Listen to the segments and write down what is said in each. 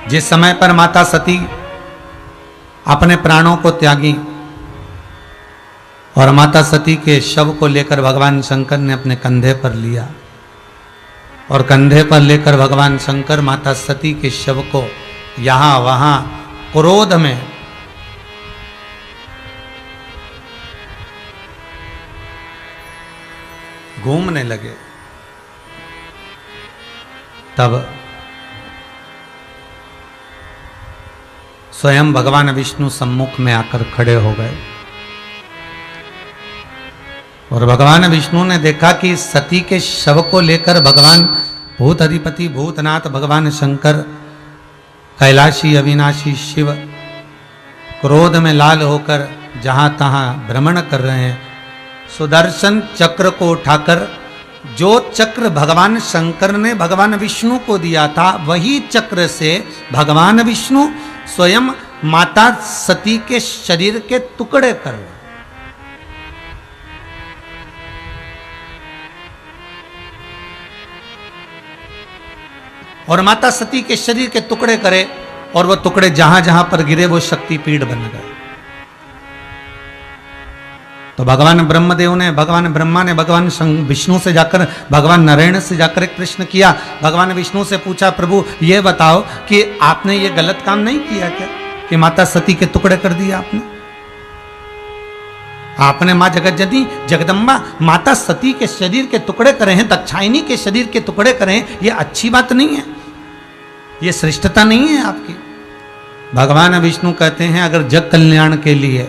जिस समय पर माता सती अपने प्राणों को त्यागी और माता सती के शव को लेकर भगवान शंकर ने अपने कंधे पर लिया और कंधे पर लेकर भगवान शंकर माता सती के शव को यहां वहां क्रोध में घूमने लगे। तब स्वयं भगवान विष्णु सम्मुख में आकर खड़े हो गए और भगवान विष्णु ने देखा कि सती के शव को लेकर भगवान भूत अधिपति भूतनाथ भगवान शंकर कैलाशी अविनाशी शिव क्रोध में लाल होकर जहां तहां भ्रमण कर रहे हैं। सुदर्शन चक्र को उठाकर, जो चक्र भगवान शंकर ने भगवान विष्णु को दिया था, वही चक्र से भगवान विष्णु स्वयं माता सती के शरीर के टुकड़े कर रहे। और माता सती के शरीर के टुकड़े करे और वो टुकड़े जहां जहां पर गिरे वो शक्तिपीठ बन गए। तो भगवान ब्रह्मदेव ने, भगवान ब्रह्मा ने भगवान विष्णु से जाकर, भगवान नारायण से जाकर एक प्रश्न किया। भगवान विष्णु से पूछा, प्रभु ये बताओ कि आपने ये गलत काम नहीं किया क्या कि माता सती के टुकड़े कर दिया आपने मां जगज्जननी जगदम्बा माता सती के शरीर के टुकड़े करे हैं, दाक्षायणी के शरीर के टुकड़े करे हैं, ये अच्छी बात नहीं है, ये श्रेष्ठता नहीं है आपकी। भगवान विष्णु कहते हैं अगर जग कल्याण के लिए,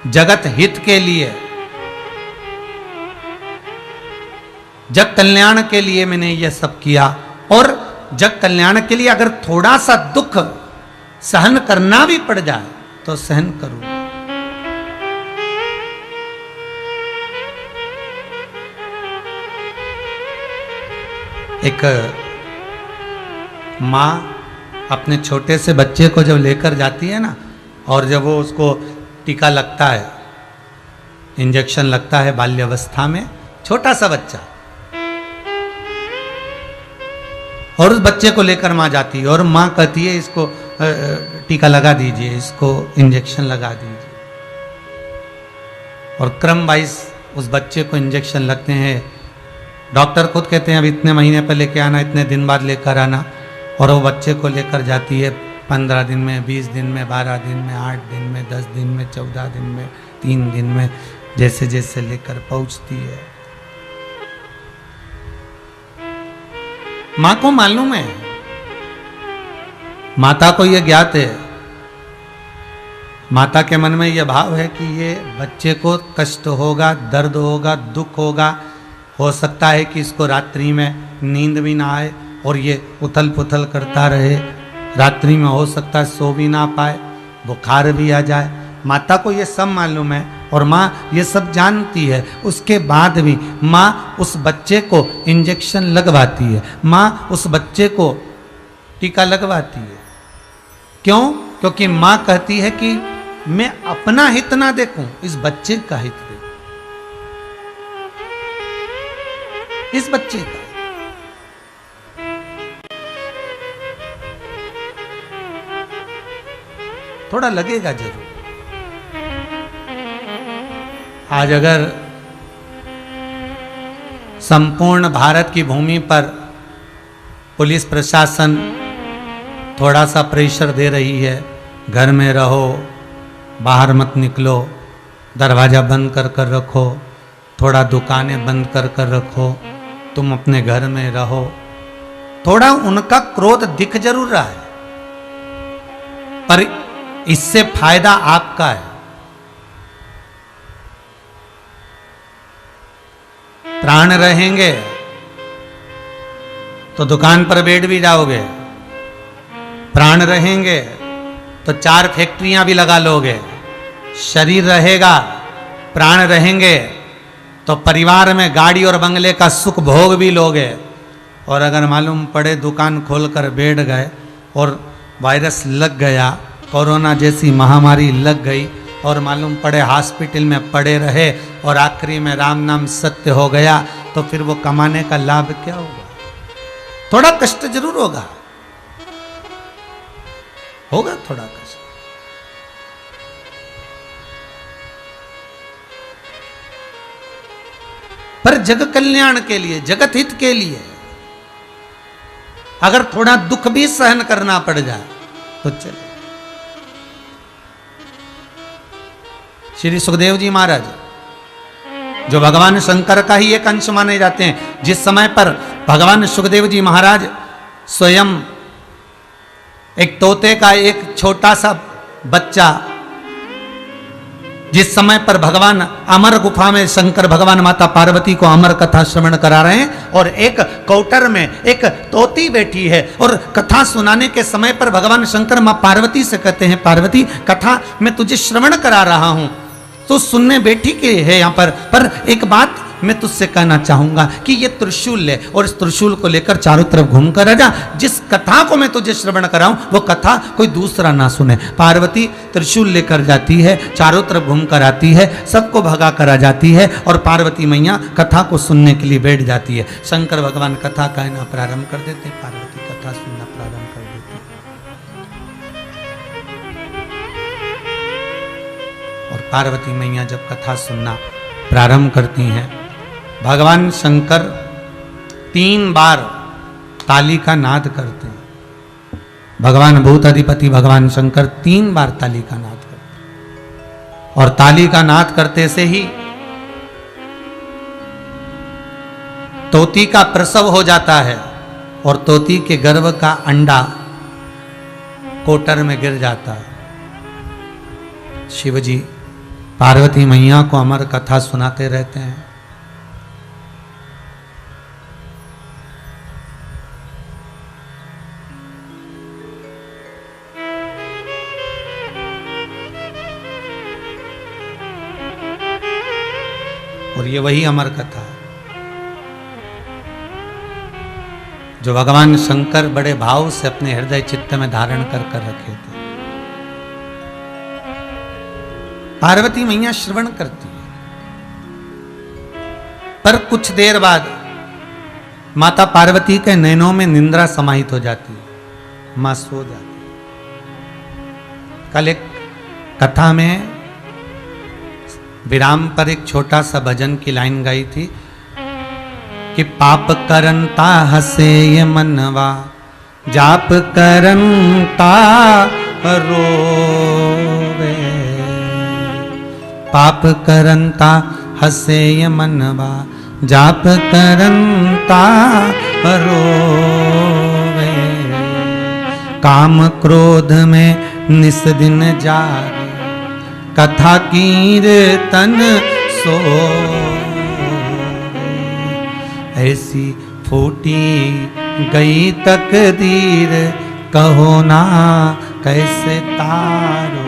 जगत हित के लिए, जग कल्याण के लिए मैंने यह सब किया और जग कल्याण के लिए अगर थोड़ा सा दुख सहन करना भी पड़ जाए तो सहन करूं। एक माँ अपने छोटे से बच्चे को जब लेकर जाती है ना, और जब वो उसको टीका लगता है, इंजेक्शन लगता है बाल्यावस्था में, छोटा सा बच्चा, और उस बच्चे को लेकर माँ जाती है और माँ कहती है इसको टीका लगा दीजिए, इसको इंजेक्शन लगा दीजिए। और क्रम वाइज उस बच्चे को इंजेक्शन लगते हैं। डॉक्टर खुद कहते हैं अब इतने महीने पर लेके आना, इतने दिन बाद लेकर आना, और वो बच्चे को लेकर जाती है 15 दिन में, 20 दिन में, 12 दिन में, 8 दिन में, 10 दिन में, 14 दिन में, 3 दिन में, जैसे जैसे लेकर पहुंचती है। मां को मालूम है, माता को यह ज्ञात है, माता के मन में यह भाव है कि ये बच्चे को कष्ट होगा, दर्द होगा, दुख होगा, हो सकता है कि इसको रात्रि में नींद भी ना आए और ये उथल पुथल करता रहे, रात्रि में हो सकता है सो भी ना पाए, बुखार भी आ जाए। माता को ये सब मालूम है और माँ ये सब जानती है। उसके बाद भी माँ उस बच्चे को इंजेक्शन लगवाती है, माँ उस बच्चे को टीका लगवाती है। क्यों? क्योंकि माँ कहती है कि मैं अपना हित ना देखूं, इस बच्चे का हित देखूं, इस बच्चे का। थोड़ा लगेगा जरूर। आज अगर संपूर्ण भारत की भूमि पर पुलिस प्रशासन थोड़ा सा प्रेशर दे रही है, घर में रहो, बाहर मत निकलो, दरवाजा बंद कर कर रखो, थोड़ा दुकानें बंद कर कर रखो, तुम अपने घर में रहो, थोड़ा उनका क्रोध दिख जरूर रहा है, पर इससे फायदा आपका है। प्राण रहेंगे तो दुकान पर बैठ भी जाओगे, प्राण रहेंगे तो 4 फैक्ट्रियां भी लगा लोगे, शरीर रहेगा, प्राण रहेंगे तो परिवार में गाड़ी और बंगले का सुख भोग भी लोगे। और अगर मालूम पड़े दुकान खोलकर बैठ गए और वायरस लग गया, कोरोना जैसी महामारी लग गई और मालूम पड़े हॉस्पिटल में पड़े रहे और आखिरी में राम नाम सत्य हो गया, तो फिर वो कमाने का लाभ क्या होगा? थोड़ा कष्ट जरूर होगा, होगा थोड़ा कष्ट। पर जग कल्याण के लिए, जगत हित के लिए अगर थोड़ा दुख भी सहन करना पड़ जाए तो चले। श्री सुखदेव जी महाराज जो भगवान शंकर का ही एक अंश माने जाते हैं, जिस समय पर भगवान सुखदेव जी महाराज स्वयं एक तोते का एक छोटा सा बच्चा, जिस समय पर भगवान अमर गुफा में शंकर भगवान माता पार्वती को अमर कथा श्रवण करा रहे हैं और एक कौटर में एक तोती बैठी है और कथा सुनाने के समय पर भगवान शंकर मां पार्वती से कहते हैं, पार्वती कथा मैं तुझे श्रवण करा रहा हूं, तो सुनने बैठी के है यहां पर एक बात मैं तुझसे कहना चाहूंगा कि ये त्रिशूल ले और इस त्रिशूल को लेकर चारों तरफ घूमकर आ जा, जिस कथा को मैं तुझे श्रवण कराऊं वो कथा कोई दूसरा ना सुने। पार्वती त्रिशूल लेकर जाती है, चारों तरफ घूमकर आती है, सबको भगा कर आ जाती है और पार्वती मैया कथा को सुनने के लिए बैठ जाती है। शंकर भगवान कथा कहना प्रारंभ कर देते, पार्वती कथा सुनना प्रारंभ कर देती और पार्वती मैया जब कथा सुनना प्रारंभ करती हैं, भगवान शंकर 3 बार ताली का नाद करते हैं। भगवान भूत अधिपति भगवान शंकर 3 बार ताली का नाद करते हैं और ताली का नाद करते से ही तोती का प्रसव हो जाता है और तोती के गर्भ का अंडा कोटर में गिर जाता है। शिवजी पार्वती मैया को अमर कथा सुनाते रहते हैं। और ये वही अमर कथा है जो भगवान शंकर बड़े भाव से अपने हृदय चित्त में धारण कर कर रखे थे। पार्वती मैया श्रवण करती है, पर कुछ देर बाद माता पार्वती के नैनों में निंद्रा समाहित हो जाती है, मां सो जाती है। कल एक कथा में विराम पर एक छोटा सा भजन की लाइन गाई थी कि पाप करंता हसे ये मनवा, जाप करंता रोवे, पाप करंता हसे ये मनवा, जाप करंता रोवे, काम क्रोध में निस दिन जागे, कथा कीर्तन सो, ऐसी फूटी गई तकदीर, कहो ना कैसे तारो।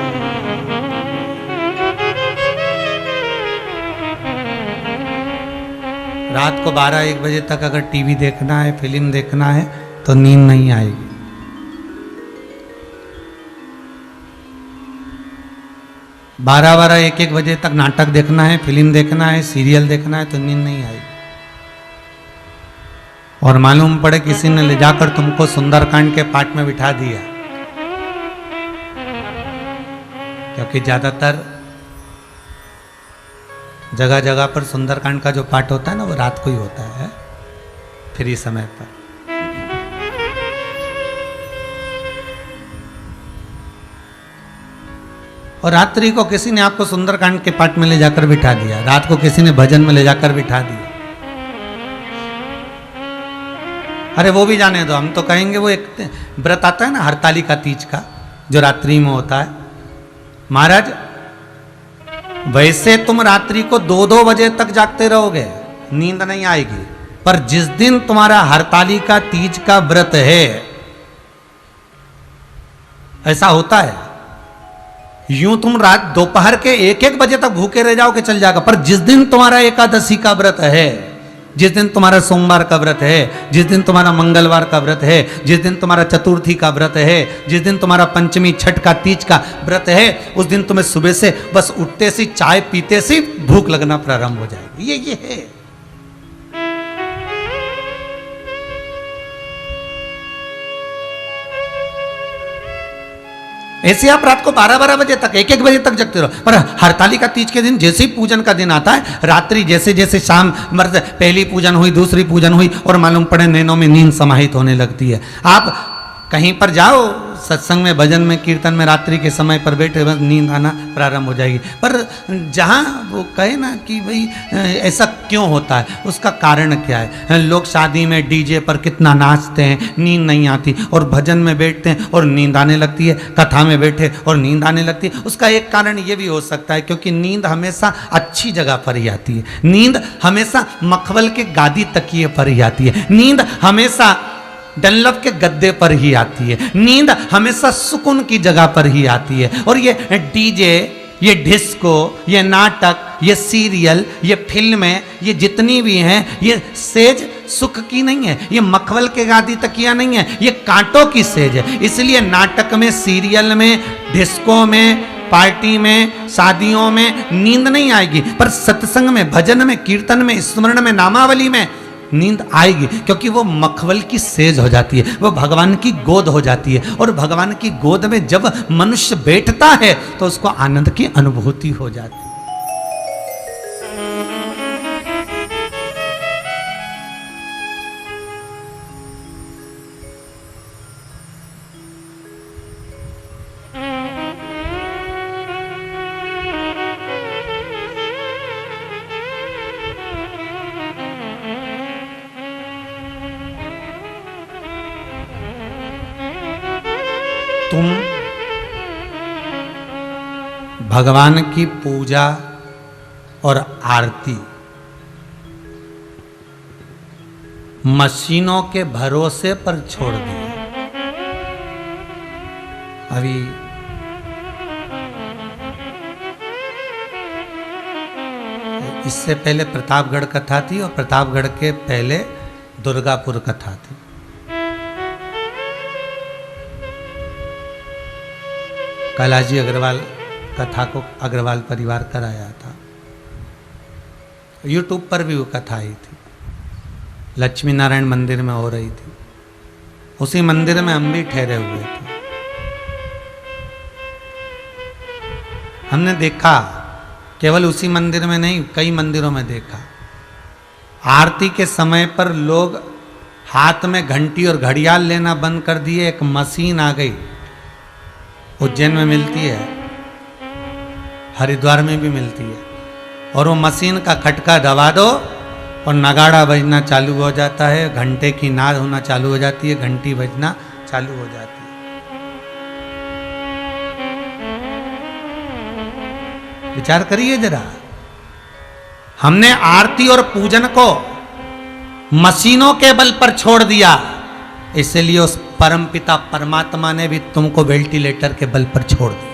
रात को 12-1 बजे तक अगर टीवी देखना है, फिल्म देखना है तो नींद नहीं आएगी। 12-1 बजे तक नाटक देखना है, फिल्म देखना है, सीरियल देखना है तो नींद नहीं आएगी। और मालूम पड़े किसी ने ले जाकर तुमको सुंदरकांड के पाठ में बिठा दिया, क्योंकि ज्यादातर जगह जगह पर सुंदरकांड का जो पाठ होता है ना वो रात को ही होता है, फ्री समय पर। और रात्रि को किसी ने आपको सुंदरकांड के पाठ में ले जाकर बिठा दिया, रात को किसी ने भजन में ले जाकर बिठा दिया। अरे वो भी जाने दो, हम तो कहेंगे वो एक व्रत आता है ना हरतालिका तीज का, जो रात्रि में होता है। महाराज वैसे तुम रात्रि को 2-2 बजे तक जागते रहोगे, नींद नहीं आएगी, पर जिस दिन तुम्हारा हरतालिका तीज का व्रत है, ऐसा होता है, यूं तुम रात दोपहर के 1-1 बजे तक भूखे रह जाओगे चल जाएगा, पर जिस दिन तुम्हारा एकादशी का व्रत है, जिस दिन तुम्हारा सोमवार का व्रत है, जिस दिन तुम्हारा मंगलवार का व्रत है, जिस दिन तुम्हारा चतुर्थी का व्रत है, जिस दिन तुम्हारा पंचमी छठ का तीज का व्रत है, उस दिन तुम्हें सुबह से बस उठते से चाय पीते से भूख लगना प्रारंभ हो जाएगी। ये है। ऐसे आप रात को 12-12 बजे तक 1-1 बजे तक जगते रहो। पर हरतालिका तीज के दिन जैसे ही पूजन का दिन आता है, रात्रि जैसे जैसे शाम मर्द पहली पूजन हुई, दूसरी पूजन हुई और मालूम पड़े नैनों में नींद समाहित होने लगती है। आप कहीं पर जाओ सत्संग में, भजन में, कीर्तन में, रात्रि के समय पर बैठे बस नींद आना प्रारंभ हो जाएगी। पर जहाँ वो कहे ना कि भाई ऐसा क्यों होता है, उसका कारण क्या है। लोग शादी में डीजे पर कितना नाचते हैं, नींद नहीं आती, और भजन में बैठते हैं और नींद आने लगती है, कथा में बैठे और नींद आने लगती है। उसका एक कारण ये भी हो सकता है क्योंकि नींद हमेशा अच्छी जगह पर ही आती है। नींद हमेशा मखमल के गादी तकिए पर ही आती है। नींद हमेशा डनलप के गद्दे पर ही आती है। नींद हमेशा सुकून की जगह पर ही आती है। और ये डीजे, ये डिस्को, ये नाटक, ये सीरियल, ये फिल्में, ये जितनी भी हैं, ये सेज सुख की नहीं है, ये मखमल के गादी तकिया नहीं है, ये कांटों की सेज है। इसलिए नाटक में, सीरियल में, डिस्को में, पार्टी में, शादियों में नींद नहीं आएगी। पर सत्संग में, भजन में, कीर्तन में, स्मरण में, नामावली में नींद आएगी, क्योंकि वो मखमल की सेज हो जाती है, वो भगवान की गोद हो जाती है। और भगवान की गोद में जब मनुष्य बैठता है तो उसको आनंद की अनुभूति हो जाती है। तुम भगवान की पूजा और आरती मशीनों के भरोसे पर छोड़ दी। अभी इससे पहले प्रतापगढ़ कथा थी और प्रतापगढ़ के पहले दुर्गापुर कथा थी। कैलाश अग्रवाल कथा को अग्रवाल परिवार कराया था। यूट्यूब पर भी वो कथा आई थी, लक्ष्मी नारायण मंदिर में हो रही थी। उसी मंदिर में हम भी ठहरे हुए थे। हमने देखा, केवल उसी मंदिर में नहीं, कई मंदिरों में देखा, आरती के समय पर लोग हाथ में घंटी और घड़ियाल लेना बंद कर दिए। एक मशीन आ गई, उज्जैन में मिलती है, हरिद्वार में भी मिलती है, और वो मशीन का खटका दबा दो और नगाड़ा बजना चालू हो जाता है, घंटे की नाद होना चालू हो जाती है, घंटी बजना चालू हो जाती है। विचार करिए जरा, हमने आरती और पूजन को मशीनों के बल पर छोड़ दिया, इसलिए उस परमपिता परमात्मा ने भी तुमको वेंटिलेटर के बल पर छोड़ दिया।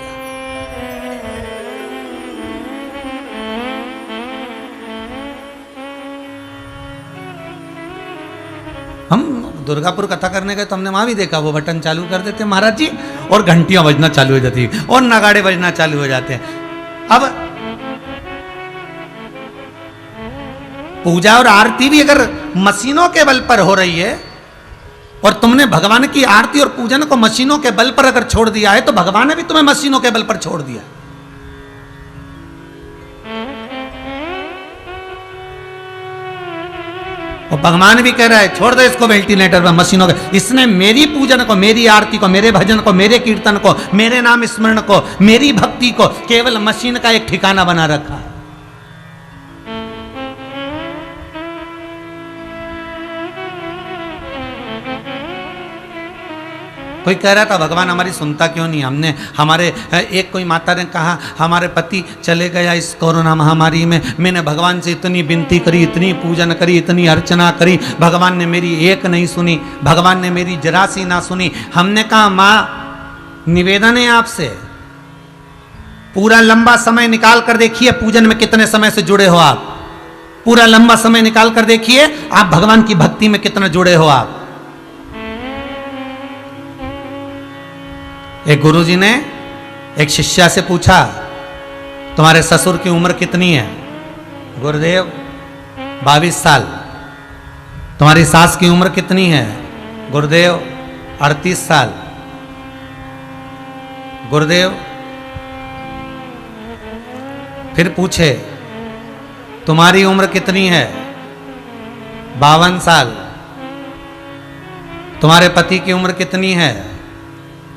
हम दुर्गापुर कथा करने गए तो हमने वहां भी देखा, वो बटन चालू कर देते महाराज जी और घंटियां बजना चालू हो जाती है और नगाड़े बजना चालू हो जाते हैं। अब पूजा और आरती भी अगर मशीनों के बल पर हो रही है और तुमने भगवान की आरती और पूजन को मशीनों के बल पर अगर छोड़ दिया है, तो भगवान ने भी तुम्हें मशीनों के बल पर छोड़ दिया। और भगवान भी कह रहा है छोड़ दो इसको वेंटिलेटर पर, मशीनों के। इसने मेरी पूजन को, मेरी आरती को, मेरे भजन को, मेरे कीर्तन को, मेरे नाम स्मरण को, मेरी भक्ति को केवल मशीन का एक ठिकाना बना रखा है। कोई कह रहा था भगवान हमारी सुनता क्यों नहीं। हमने हमारे एक कोई माता ने कहा हमारे पति चले गया इस कोरोना महामारी में, मैंने भगवान से इतनी विनती करी, इतनी पूजन करी, इतनी अर्चना करी, भगवान ने मेरी एक नहीं सुनी, भगवान ने मेरी जरा सी ना सुनी। हमने कहा माँ निवेदन है आपसे, पूरा लंबा समय निकाल कर देखिए पूजन में कितने समय से जुड़े हो आप, पूरा लंबा समय निकाल कर देखिए आप भगवान की भक्ति में कितना जुड़े हो आप। एक गुरुजी ने एक शिष्या से पूछा तुम्हारे ससुर की उम्र कितनी है? गुरुदेव 22 साल। तुम्हारी सास की उम्र कितनी है? गुरुदेव 38 साल। गुरुदेव फिर पूछे, तुम्हारी उम्र कितनी है? 52 साल। तुम्हारे पति की उम्र कितनी है?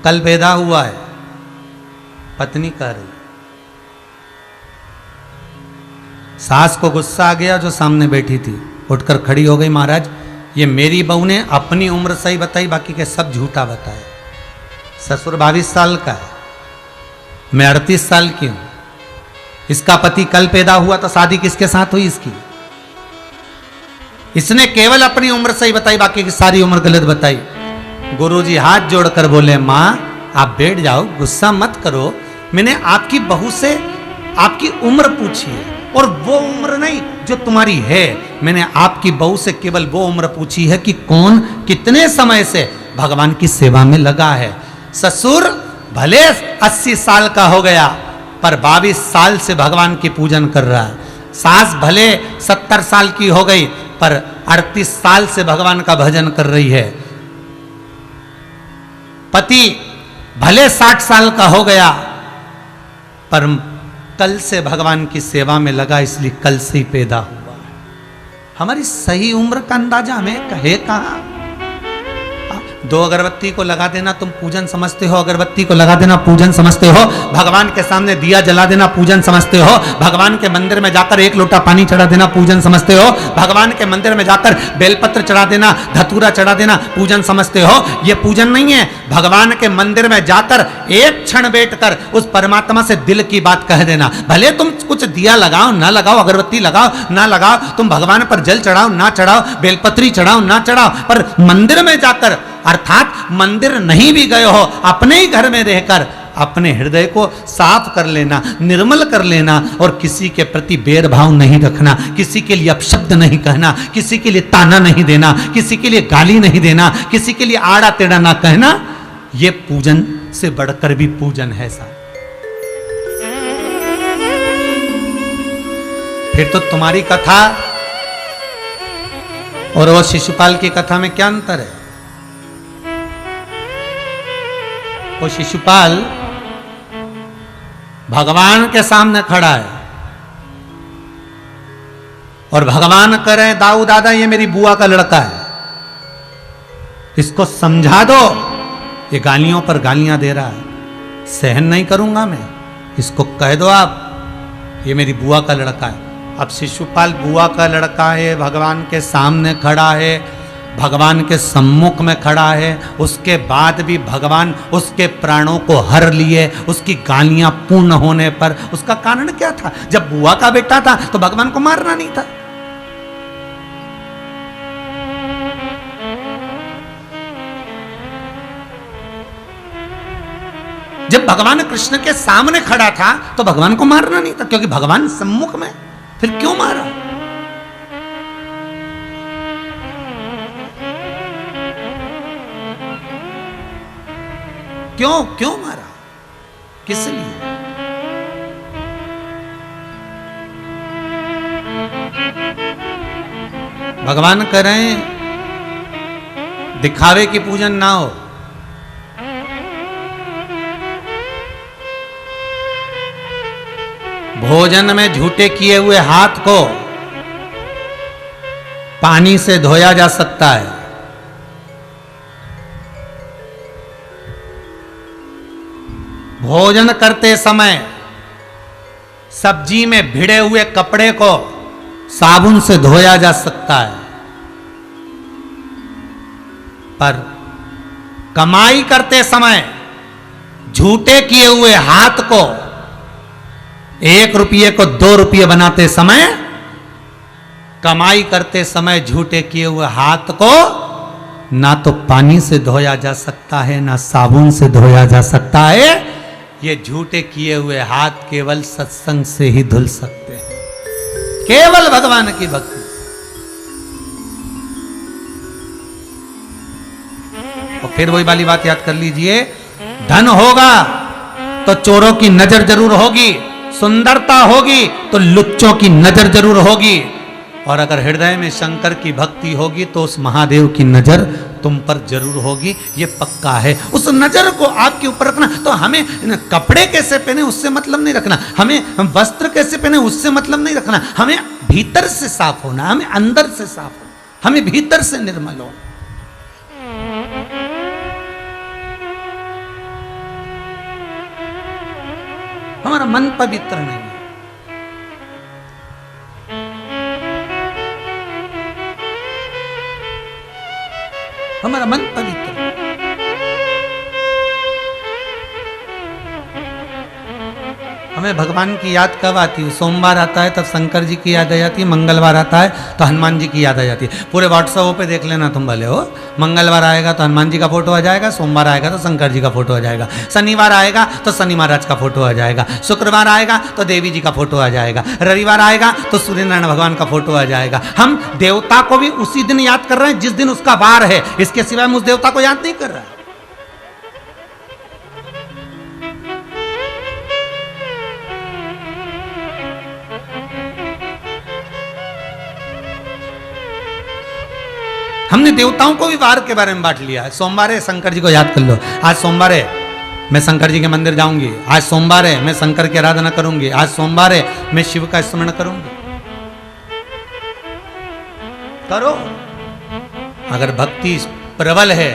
कल पैदा हुआ है। पत्नी कह रही। सास को गुस्सा आ गया जो सामने बैठी थी, उठकर खड़ी हो गई, महाराज ये मेरी बहू ने अपनी उम्र सही बताई, बाकी के सब झूठा बताया। ससुर 22 साल का है, मैं 38 साल की हूं। इसका पति कल पैदा हुआ तो शादी किसके साथ हुई इसकी? इसने केवल अपनी उम्र सही बताई, बाकी की सारी उम्र गलत बताई। गुरुजी हाथ जोड़कर बोले, मां आप बैठ जाओ, गुस्सा मत करो। मैंने आपकी बहू से आपकी उम्र पूछी है, और वो उम्र नहीं जो तुम्हारी है। मैंने आपकी बहू से केवल वो उम्र पूछी है कि कौन कितने समय से भगवान की सेवा में लगा है। ससुर भले 80 साल का हो गया, पर 22 साल से भगवान की पूजन कर रहा है। सास भले 70 साल की हो गई, पर 38 साल से भगवान का भजन कर रही है। पति भले 60 साल का हो गया, पर कल से भगवान की सेवा में लगा, इसलिए कल से ही पैदा हुआ। हमारी सही उम्र का अंदाजा हमें कहे कहां? 2 अगरबत्ती को लगा देना तुम पूजन समझते हो, अगरबत्ती को लगा देना पूजन समझते हो, भगवान के सामने दिया जला देना पूजन समझते हो, भगवान के मंदिर में जाकर 1 लोटा पानी चढ़ा देना पूजन समझते हो, भगवान के मंदिर में जाकर बेलपत्र चढ़ा देना, धतूरा चढ़ा देना पूजन समझते हो। यह पूजन नहीं है। भगवान के मंदिर में जाकर एक क्षण बैठकर उस परमात्मा से दिल की बात कह देना। भले तुम कुछ दिया लगाओ ना लगाओ, अगरबत्ती लगाओ ना लगाओ, तुम भगवान पर जल चढ़ाओ ना चढ़ाओ, बेलपत्री चढ़ाओ ना चढ़ाओ, पर मंदिर में जाकर, अर्थात मंदिर नहीं भी गए हो, अपने ही घर में रहकर अपने हृदय को साफ कर लेना, निर्मल कर लेना, और किसी के प्रति भेदभाव नहीं रखना, किसी के लिए अपशब्द नहीं कहना, किसी के लिए ताना नहीं देना, किसी के लिए गाली नहीं देना, किसी के लिए आड़ा टेढ़ा ना कहना। यह पूजन से बढ़कर भी पूजन है साहब। फिर तो तुम्हारी कथा और वो शिशुपाल की कथा में क्या अंतर है? वो शिशुपाल भगवान के सामने खड़ा है, और भगवान कह रहे हैं, दाऊ दादा ये मेरी बुआ का लड़का है, इसको समझा दो। ये गालियों पर गालियां दे रहा है, सहन नहीं करूंगा मैं, इसको कह दो आप, ये मेरी बुआ का लड़का है। अब शिशुपाल बुआ का लड़का है, भगवान के सामने खड़ा है, भगवान के सम्मुख में खड़ा है, उसके बाद भी भगवान उसके प्राणों को हर लिए, उसकी गालियां पूर्ण होने पर। उसका कारण क्या था? जब बुआ का बेटा था तो भगवान को मारना नहीं था। जब भगवान कृष्ण के सामने खड़ा था तो भगवान को मारना नहीं था, क्योंकि भगवान सम्मुख में। फिर क्यों मारा? क्यों मारा? किस लिए? भगवान कह रहे हैं दिखावे की पूजन ना हो। भोजन में झूठे किए हुए हाथ को पानी से धोया जा सकता है। भोजन करते समय सब्जी में भिड़े हुए कपड़े को साबुन से धोया जा सकता है, पर कमाई करते समय झूठे किए हुए हाथ को 1 रुपये को 2 रुपये बनाते समय, कमाई करते समय झूठे किए हुए हाथ को ना तो पानी से धोया जा सकता है ना साबुन से धोया जा सकता है। ये झूठे किए हुए हाथ केवल सत्संग से ही धुल सकते हैं, केवल भगवान की भक्ति। और फिर वही वाली बात याद कर लीजिए, धन होगा तो चोरों की नजर जरूर होगी, सुंदरता होगी तो लुच्चों की नजर जरूर होगी, और अगर हृदय में शंकर की भक्ति होगी तो उस महादेव की नजर तुम पर जरूर होगी, ये पक्का है। उस नजर को आपके ऊपर रखना। तो हमें कपड़े कैसे पहने उससे मतलब नहीं रखना, हमें वस्त्र कैसे पहने उससे मतलब नहीं रखना, हमें भीतर से साफ होना, हमें अंदर से साफ होना, हमें भीतर से निर्मल होना। हमारा मन पवित्र नहीं है। हमारा मन पवित्र, हमें भगवान की याद कब आती है? सोमवार आता है तब शंकर जी की याद आ जाती है, मंगलवार आता है तो हनुमान जी की याद आ जाती है। पूरे व्हाट्सएप पे देख लेना तुम भले हो, मंगलवार आएगा तो हनुमान जी का फोटो आ जाएगा, सोमवार आएगा तो शंकर जी का फोटो आ जाएगा, शनिवार आएगा तो शनि महाराज का फोटो आ जाएगा, शुक्रवार आएगा तो देवी जी का फोटो आ जाएगा, रविवार आएगा तो सूर्य नारायण भगवान का फोटो आ जाएगा। हम देवता को भी उसी दिन याद कर रहे हैं जिस दिन उसका वार है, इसके सिवाय हम उस देवता को याद नहीं कर रहे। हमने देवताओं को भी वार के बारे में बांट लिया है। सोमवार है, शंकर जी को याद कर लो, आज सोमवार है मैं शंकर जी के मंदिर जाऊंगी, आज सोमवार है मैं शंकर की आराधना करूंगी, आज सोमवार है मैं शिव का स्मरण करूंगी। करो। अगर भक्ति प्रबल है,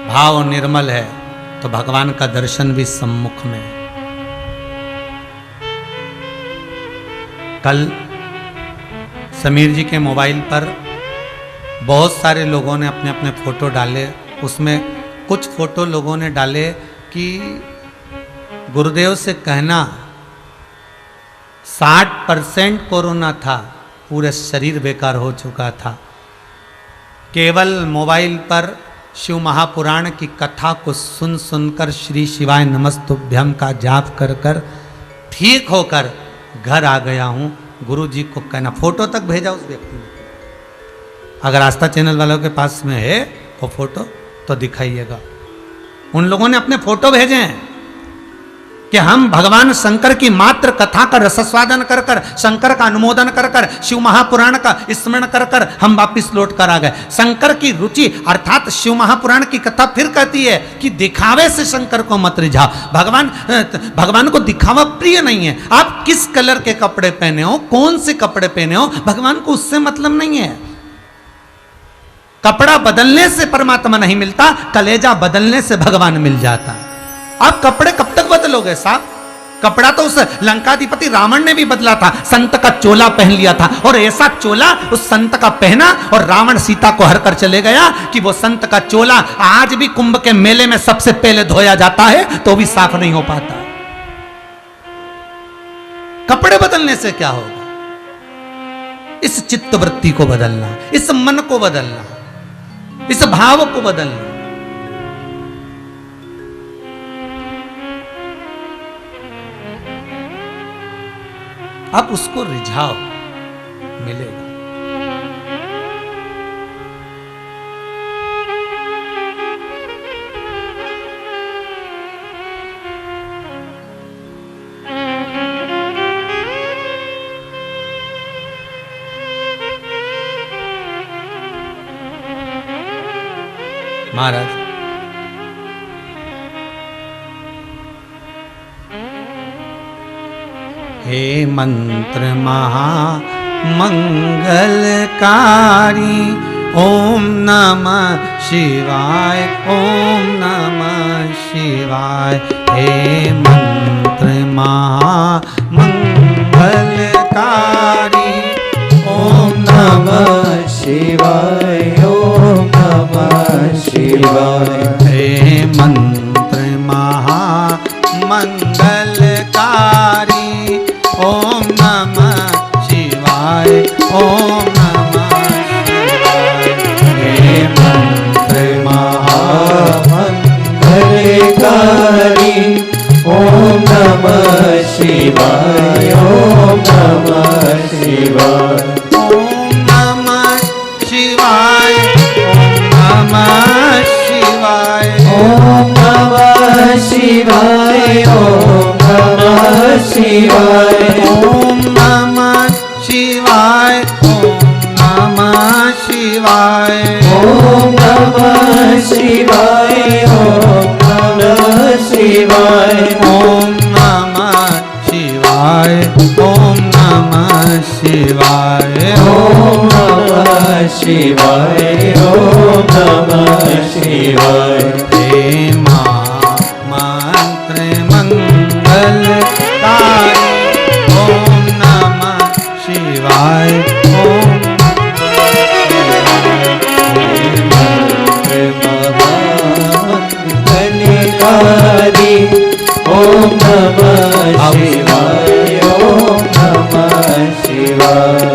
भाव निर्मल है, तो भगवान का दर्शन भी सम्मुख में है। कल समीर जी के मोबाइल पर बहुत सारे लोगों ने अपने अपने फोटो डाले, उसमें कुछ फोटो लोगों ने डाले कि गुरुदेव से कहना 60% कोरोना था, पूरे शरीर बेकार हो चुका था, केवल मोबाइल पर शिव महापुराण की कथा को सुन सुनकर श्री शिवाय नमस्तुभ्यम का जाप कर कर ठीक होकर घर आ गया हूँ। गुरु जी को कहना, फोटो तक भेजा उस व्यक्ति ने। अगर आस्था चैनल वालों के पास में है वो फोटो तो दिखाइएगा। उन लोगों ने अपने फोटो भेजे हैं कि हम भगवान शंकर की मात्र कथा का रसस्वादन कर कर, शंकर का अनुमोदन कर कर, शिव महापुराण का स्मरण कर कर हम वापिस लौट कर आ गए। शंकर की रुचि अर्थात शिव महापुराण की कथा फिर कहती है कि दिखावे से शंकर को मत रिझाओ। भगवान को दिखावा प्रिय नहीं है। आप किस कलर के कपड़े पहने हो, कौन से कपड़े पहने हो, भगवान को उससे मतलब नहीं है। कपड़ा बदलने से परमात्मा नहीं मिलता, कलेजा बदलने से भगवान मिल जाता है। आप कपड़े कब तक बदलोगे साहब? कपड़ा तो उस लंकाधिपति रावण ने भी बदला था, संत का चोला पहन लिया था, और ऐसा चोला उस संत का पहना और रावण सीता को हर कर चले गया कि वो संत का चोला आज भी कुंभ के मेले में सबसे पहले धोया जाता है तो भी साफ नहीं हो पाता। कपड़े बदलने से क्या होगा? इस चित्त वृत्ति को बदलना, इस मन को बदलना, इस भाव को बदलना। आप उसको रिझाओ, मिलेगा। महाराज हे मंत्र महामंगलकारी, ओम नमः शिवाय, ओम नमः शिवाय। हे मंत्र महामंगलकारी, ओम नमः शिवाय, ओम नमः शिवाय। हे मंत्र महामंगलकारी, ओम नमः शिवाय, ओम नमः शिवाय। हे मंत्र महामंगलकारी, ओम नमः शिवाय, ओम नमः शिवाय। ओम नमः शिवाय, ओम नमः शिवाय, ओम नमः शिवाय, ओम नमः शिवाय। ओम नमः शिवाय, ओम नमः शिवाय, ओम नमः शिवाय ओम नमः शिवाय ओम नमः शिवाय। हे मंत्र मंगलकारी ओम नमः शिवाय ओम मंगलकारी ओम नमः शिवाय ओम नमः शिवाय।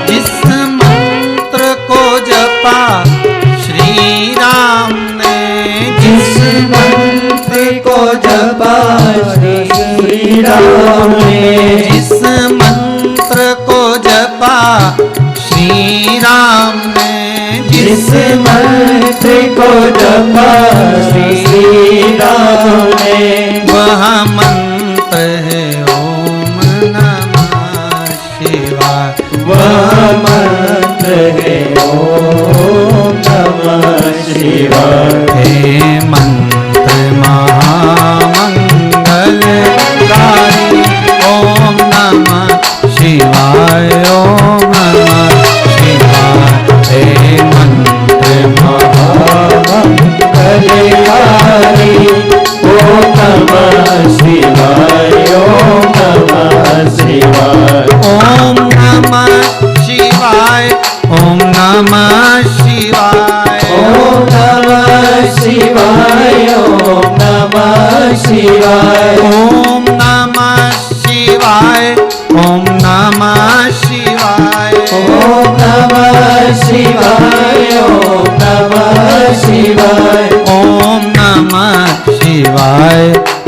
जिस मंत्र को जपा श्री राम ने, जिस मंत्र को जपा श्री राम ने, वह मंत्र है ओम नमः शिवाय। वह मंत्र है ओम नमः शिवाय। हे मंत्र महामंगलकारी ओम नमः शिवाय ओम नमः शिवाय। हे मंत्र महामंगलकारी ओम नमः शिवाय ओम नमः शिवाय। ओम नमः शिवाय ओम नमः शिवाय ओम नमः शिवाय ओम नमः शिवाय। ओम नमः शिवाय ओम नमः शिवाय। ओम नमः शिवाय ओम नमः शिवाय। ओम नमः शिवाय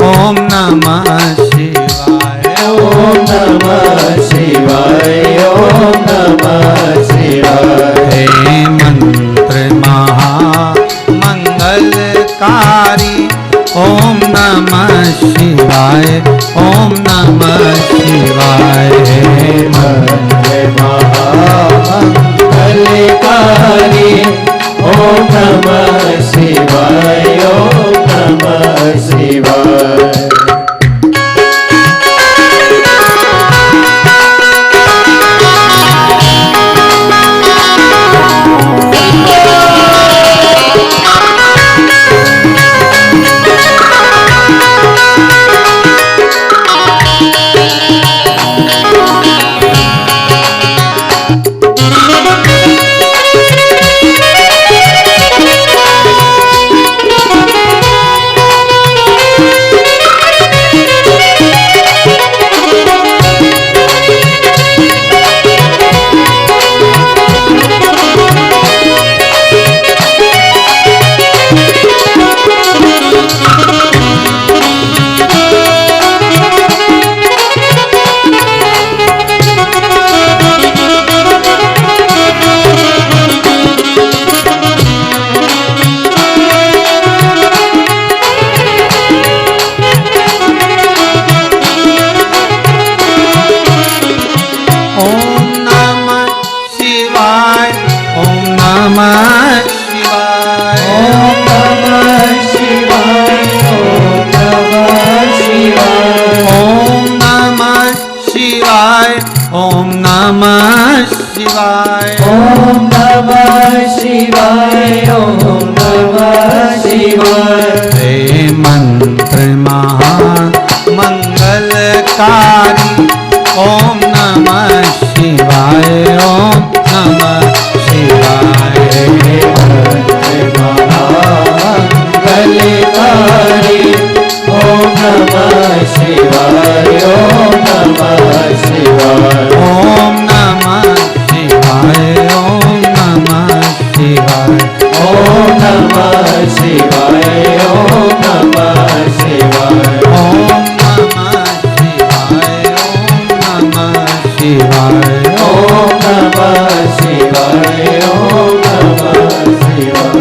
ओम नमः शिवाय। ओम नमः शिवाय ओम नमः शिवाय। हे मंत्र महामंगलकारी ओम नमः शिवाय ओम नमः शिवाय। हे मंत्र महामंगलकारी ओम नमः शिवाय ओम नमः शिवाय। ओम नमः शिवाय। ओम नमः शिवाय। ओम नमः शिवाय। हे मंत्र महान मंगलकारी ओम नमः शिवाय। ओम नमः शिवाय। मंगलकारी ओम नमः शिवाय। ओम नमः शिवाय। ओम नमः शिवाय। ओम नमः शिवाय। ओम नमः शिवाय। ओम नमः शिवाय। ओम नमः शिवाय। ओम नमः शिवाय। ओम नमः शिवाय। ओम नमः शिवाय।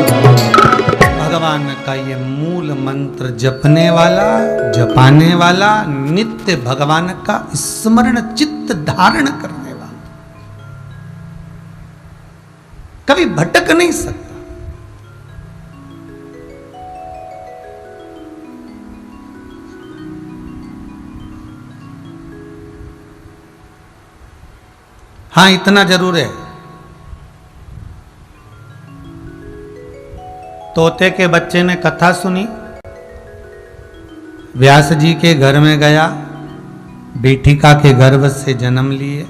भगवान का ये मूल मंत्र जपने वाला, जपाने वाला, नित्य भगवान का स्मरण चित्त धारण करने वाला कभी भटक नहीं सकता। हाँ, इतना जरूर है, तोते के बच्चे ने कथा सुनी, व्यास जी के घर में गया, बेटिका के गर्भ से जन्म लिए,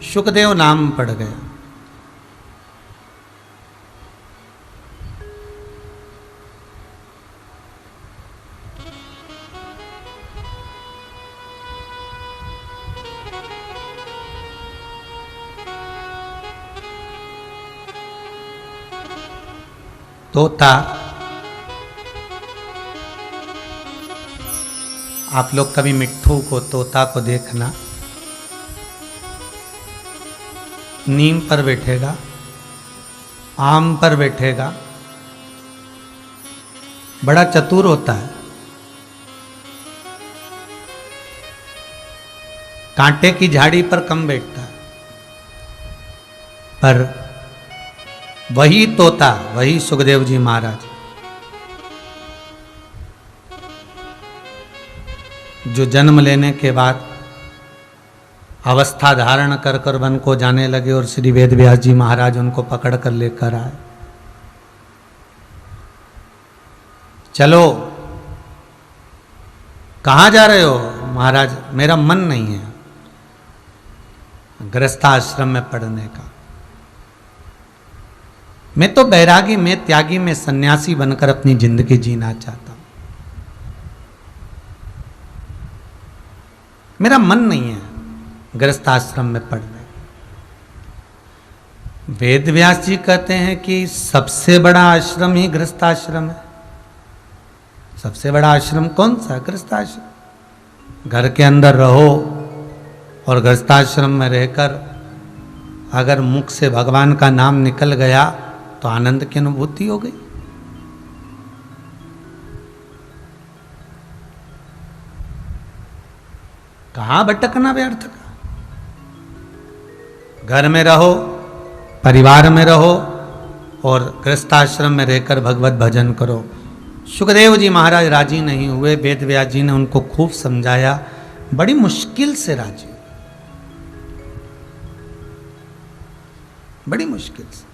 शुकदेव नाम पड़ गया। तोता, आप लोग कभी मिट्ठू को, तोता को देखना, नीम पर बैठेगा, आम पर बैठेगा, बड़ा चतुर होता है, कांटे की झाड़ी पर कम बैठता है, पर वही तोता, वही सुखदेव जी महाराज जो जन्म लेने के बाद अवस्था धारण कर कर वन को जाने लगे और श्री वेद व्यास जी महाराज उनको पकड़ कर लेकर आए। चलो, कहाँ जा रहे हो? महाराज मेरा मन नहीं है गृहस्थाश्रम में पढ़ने का, मैं तो बैरागी में, त्यागी में, सन्यासी बनकर अपनी जिंदगी जीना चाहता हूं, मेरा मन नहीं है गृहस्थाश्रम में पढ़ने। वेद व्यास जी कहते हैं कि सबसे बड़ा आश्रम ही गृहस्थाश्रम है। सबसे बड़ा आश्रम कौन सा? गृहस्थाश्रम। घर के अंदर रहो और गृहस्थाश्रम में रहकर अगर मुख से भगवान का नाम निकल गया तो आनंद की अनुभूति हो गई। कहां भटकना व्यर्थ का? घर में रहो, परिवार में रहो और गृहस्थाश्रम में रहकर भगवत भजन करो। सुखदेव जी महाराज राजी नहीं हुए, वेद व्यास जी ने उनको खूब समझाया, बड़ी मुश्किल से राजी, बड़ी मुश्किल से।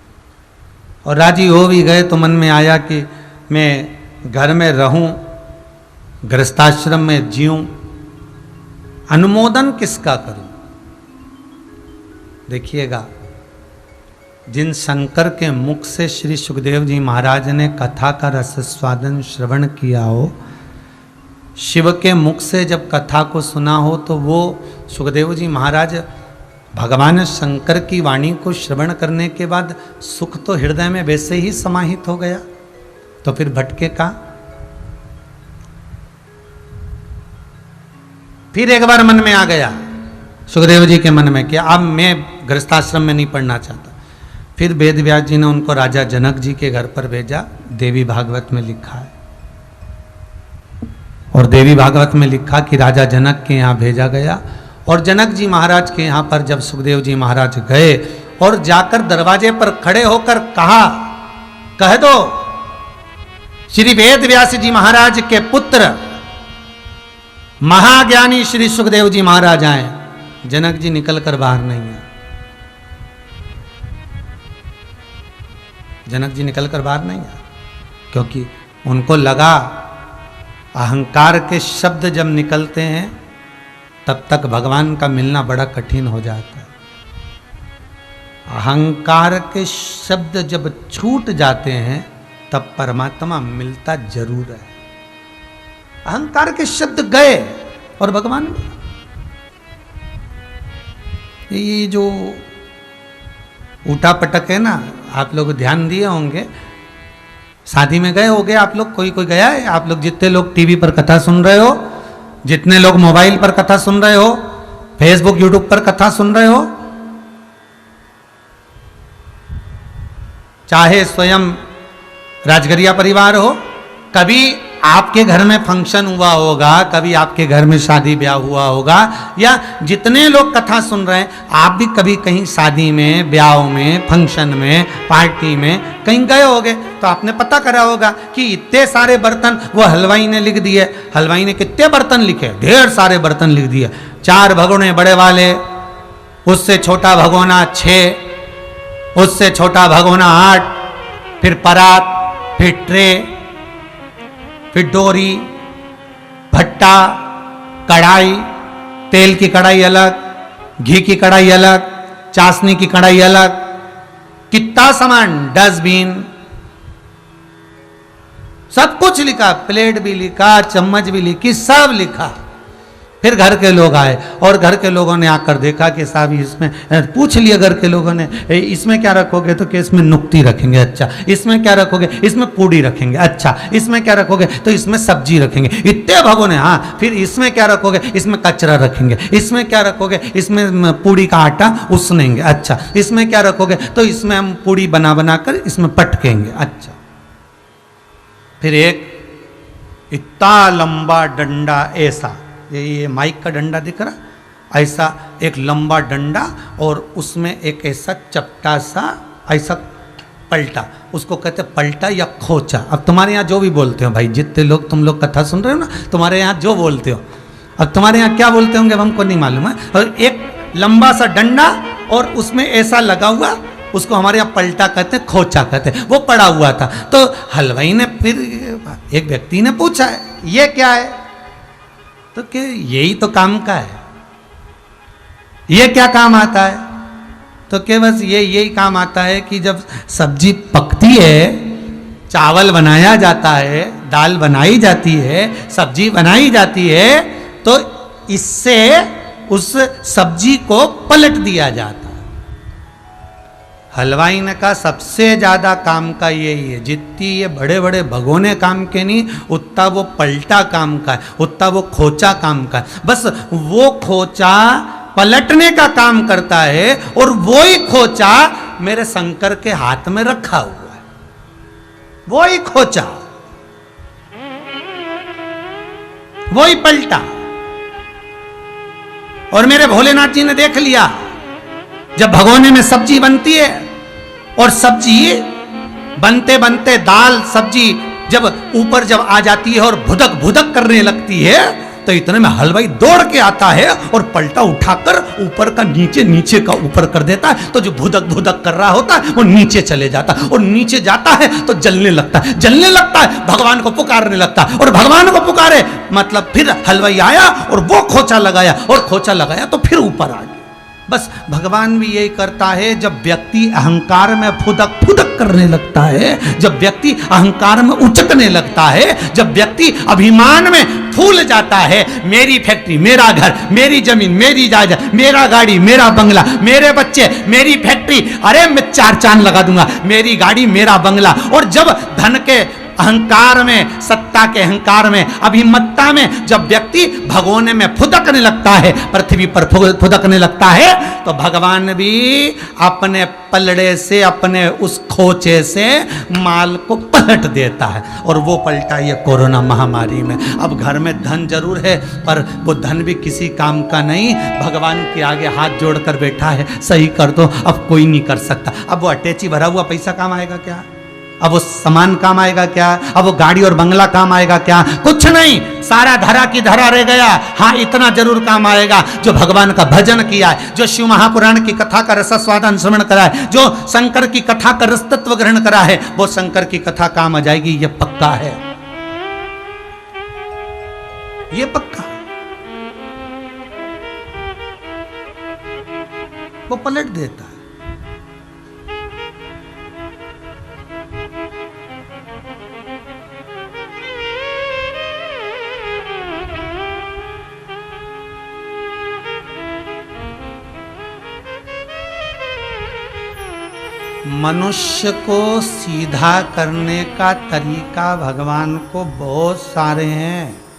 और राजी हो भी गए तो मन में आया कि मैं घर में रहूं, गृहस्थाश्रम में जीऊं, अनुमोदन किसका करूं? देखिएगा, जिन शंकर के मुख से श्री सुखदेव जी महाराज ने कथा का रसस्वादन श्रवण किया हो, शिव के मुख से जब कथा को सुना हो, तो वो सुखदेव जी महाराज भगवान शंकर की वाणी को श्रवण करने के बाद सुख तो हृदय में वैसे ही समाहित हो गया, तो फिर भटके का? फिर एक बार मन में आ गया सुखदेव जी के मन में कि अब मैं गृहस्थाश्रम में नहीं पढ़ना चाहता। फिर वेद व्यास जी ने उनको राजा जनक जी के घर पर भेजा, देवी भागवत में लिखा है। और देवी भागवत में लिखा कि राजा जनक के यहाँ भेजा गया, और जनक जी महाराज के यहाँ पर जब सुखदेव जी महाराज गए और जाकर दरवाजे पर खड़े होकर कहा, कह दो श्री वेद व्यास जी महाराज के पुत्र महाज्ञानी श्री सुखदेव जी महाराज आए। जनक जी निकल कर बाहर नहीं आए। जनक जी निकलकर बाहर नहीं आए, क्योंकि उनको लगा अहंकार के शब्द जब निकलते हैं तब तक भगवान का मिलना बड़ा कठिन हो जाता है। अहंकार के शब्द जब छूट जाते हैं तब परमात्मा मिलता जरूर है। अहंकार के शब्द गए और भगवान मिले। ये जो उठा पटक है ना, आप लोग ध्यान दिए होंगे, शादी में गए होगे आप लोग, कोई कोई गया है? आप लोग जितने लोग टीवी पर कथा सुन रहे हो, जितने लोग मोबाइल पर कथा सुन रहे हो, फेसबुक यूट्यूब पर कथा सुन रहे हो, चाहे स्वयं राजगरिया परिवार हो, कभी आपके घर में फंक्शन हुआ होगा, कभी आपके घर में शादी ब्याह हुआ होगा, या जितने लोग कथा सुन रहे हैं आप भी कभी कहीं शादी में, ब्याह में, फंक्शन में, पार्टी में कहीं गए होगे, तो आपने पता करा होगा कि इतने सारे बर्तन वो हलवाई ने लिख दिए। हलवाई ने कितने बर्तन लिखे? ढेर सारे बर्तन लिख दिए। 4 भगोने बड़े वाले, उससे छोटा भगोना 6, उससे छोटा भगोना 8, फिर परात, फिर ट्रे, फिर डोरी, भट्टा, कढ़ाई, तेल की कढ़ाई अलग, घी की कढ़ाई अलग, चाशनी की कढ़ाई अलग, कितना सामान, डस्टबिन, सब कुछ लिखा, प्लेट भी लिखा, चम्मच भी लिखी, सब लिखा। फिर घर के लोग आए और घर के लोगों ने आकर देखा कि साहब इसमें, पूछ लिया घर के लोगों ने, इसमें क्या रखोगे? तो कि इसमें नुक्ती रखेंगे। अच्छा। इसमें क्या रखोगे? इसमें पूड़ी रखेंगे। अच्छा। इसमें क्या रखोगे? तो इसमें सब्जी रखेंगे। इतने भगोने। हाँ। फिर इसमें क्या रखोगे? इसमें कचरा रखेंगे। इसमें क्या रखोगे? इसमें पूड़ी का आटा उसनेंगे। अच्छा। इसमें क्या रखोगे? तो इसमें हम पूड़ी बना बना कर इसमें पटकेंगे। अच्छा। फिर एक इतना लंबा डंडा, ऐसा, ये माइक का डंडा दिख रहा, ऐसा एक लंबा डंडा, और उसमें एक ऐसा चपटा सा ऐसा पलटा, उसको कहते हैं पलटा या खोचा। अब तुम्हारे यहाँ जो भी बोलते हो भाई, जितने लोग तुम लोग कथा सुन रहे हो ना, तुम्हारे यहाँ जो बोलते हो, अब तुम्हारे यहाँ क्या बोलते होंगे हमको नहीं मालूम है। और एक लंबा सा डंडा और उसमें ऐसा लगा हुआ, उसको हमारे यहाँ पलटा कहते हैं, खोचा कहते हैं, वो पड़ा हुआ था। तो हलवाई ने, फिर एक व्यक्ति ने पूछा ये क्या है? तो कि यही तो काम का है। ये क्या काम आता है? तो कि बस यही काम आता है कि जब सब्जी पकती है, चावल बनाया जाता है, दाल बनाई जाती है, सब्जी बनाई जाती है, तो इससे उस सब्जी को पलट दिया जाता है। हलवाई ने कहा सबसे ज्यादा काम का यही है, जितनी ये बड़े बड़े भगोने काम के नहीं, उतना वो पलटा काम का है, उतना वो खोचा काम का है। बस वो खोचा पलटने का काम करता है, और वो ही खोचा मेरे शंकर के हाथ में रखा हुआ है, वो ही खोचा, वो ही पलटा। और मेरे भोलेनाथ जी ने देख लिया, जब भगोने में सब्जी बनती है और सब्जी बनते बनते दाल सब्जी जब ऊपर जब आ जाती है और भुदक भुदक करने लगती है, तो इतने में हलवाई दौड़ के आता है और पलटा उठाकर ऊपर का नीचे, नीचे का ऊपर कर देता है। तो जो भुदक भुदक कर रहा होता है वो नीचे चले जाता है, और नीचे जाता है तो जलने लगता है, जलने लगता है, भगवान को पुकारने लगता है, और भगवान को पुकारे मतलब फिर हलवाई आया और वो खोचा लगाया, और खोचा लगाया तो फिर ऊपर आ गया। बस भगवान भी यही करता है, जब व्यक्ति अहंकार में फुदक फुदक करने लगता है, जब व्यक्ति अहंकार में उचकने लगता है, जब व्यक्ति अभिमान में फूल जाता है, मेरी फैक्ट्री, मेरा घर, मेरी जमीन, मेरी जायदाद, मेरा गाड़ी, मेरा बंगला, मेरे बच्चे, मेरी फैक्ट्री, अरे मैं 4 चांद लगा दूंगा, मेरी गाड़ी, मेरा बंगला। और जब धन के अहंकार में, सत्ता के अहंकार में, अभिमत्ता में जब व्यक्ति भगोने में फुदकने लगता है, पृथ्वी पर फुदकने लगता है, तो भगवान भी अपने पलड़े से, अपने उस खोचे से माल को पलट देता है। और वो पलटा ये कोरोना महामारी में। अब घर में धन जरूर है, पर वो धन भी किसी काम का नहीं, भगवान के आगे हाथ जोड़कर बैठा है, सही कर दो, अब कोई नहीं कर सकता। अब वो अटैची भरा हुआ पैसा काम आएगा क्या? अब वो सामान काम आएगा क्या? अब वो गाड़ी और बंगला काम आएगा क्या? कुछ नहीं, सारा धरा की धरा रह गया। हाँ, इतना जरूर काम आएगा, जो भगवान का भजन किया है, जो शिव महापुराण की कथा का रसस्वादन श्रवण करा है, जो शंकर की कथा का रस तत्व ग्रहण करा है, वो शंकर की कथा काम आ जाएगी, ये पक्का है, ये पक्का। वो पलट देता है। मनुष्य को सीधा करने का तरीका भगवान को बहुत सारे हैं।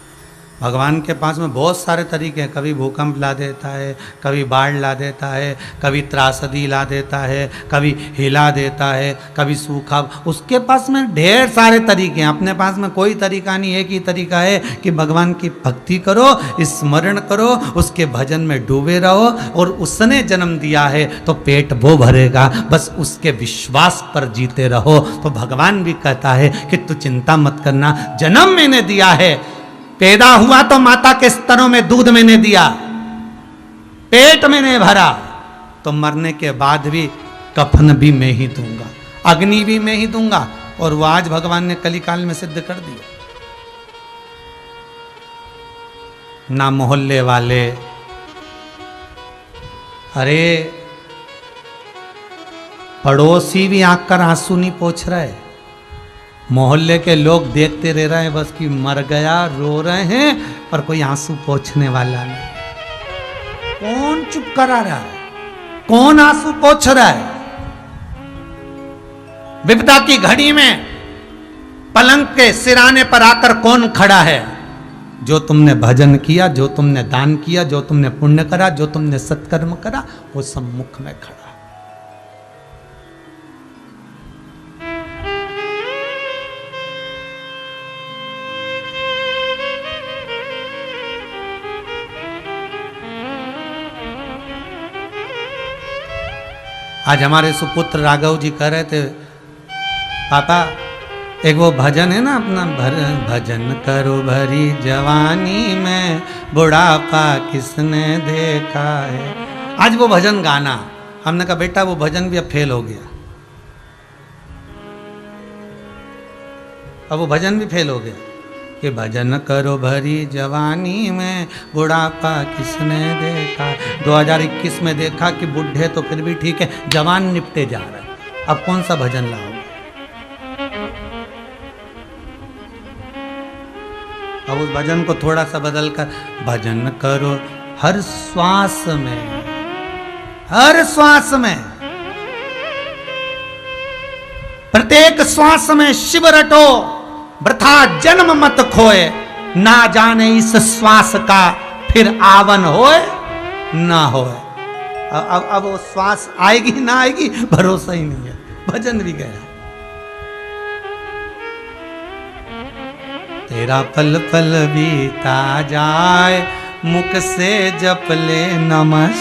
भगवान के पास में बहुत सारे तरीके हैं। कभी भूकंप ला देता है, कभी बाढ़ ला देता है, कभी त्रासदी ला देता है, कभी हिला देता है, कभी सूखा। उसके पास में ढेर सारे तरीके हैं। अपने पास में कोई तरीका नहीं, एक ही तरीका है कि भगवान की भक्ति करो, स्मरण करो, उसके भजन में डूबे रहो, और उसने जन्म दिया है तो पेट वो भरेगा, बस उसके विश्वास पर जीते रहो। तो भगवान भी कहता है कि तू चिंता मत करना, जन्म मैंने दिया है, पैदा हुआ तो माता के स्तनों में दूध मैंने दिया, पेट मैंने भरा, तो मरने के बाद भी कफन भी मैं ही दूंगा, अग्नि भी मैं ही दूंगा। और वो आज भगवान ने कलिकाल में सिद्ध कर दिया। ना मोहल्ले वाले, अरे पड़ोसी भी आंख कर आंसू नहीं पोंछ रहे, मोहल्ले के लोग देखते रह रहे हैं बस कि मर गया, रो रहे हैं, पर कोई आंसू पोंछने वाला नहीं। कौन चुप करा रहा है? कौन आंसू पोंछ रहा है? विपदा की घड़ी में पलंग के सिराने पर आकर कौन खड़ा है? जो तुमने भजन किया, जो तुमने दान किया, जो तुमने पुण्य करा, जो तुमने सत्कर्म करा, वो सम्मुख में खड़ा। आज हमारे सुपुत्र राघव जी कह रहे थे, पापा एक वो भजन है ना अपना, भजन करो भरी जवानी में, बुढ़ापा किसने देखा है। आज वो भजन गाना, हमने कहा बेटा वो भजन भी अब फेल हो गया, अब वो भजन भी फेल हो गया कि भजन करो भरी जवानी में, बुढ़ापा किसने देखा। 2021 में देखा कि बुढ़े तो फिर भी ठीक है, जवान निपटे जा रहे हैं, अब कौन सा भजन लाओगे? अब उस भजन को थोड़ा सा बदल कर, भजन करो हर श्वास में, हर श्वास में, प्रत्येक श्वास में शिव रटो, वृथा जन्म मत खोए, ना जाने इस श्वास का फिर आवन होए ना होए। अब वो श्वास आएगी ना आएगी भरोसा ही नहीं है। भजन भी गया, तेरा पल पल बीता जाए, मुख से जप ले नमः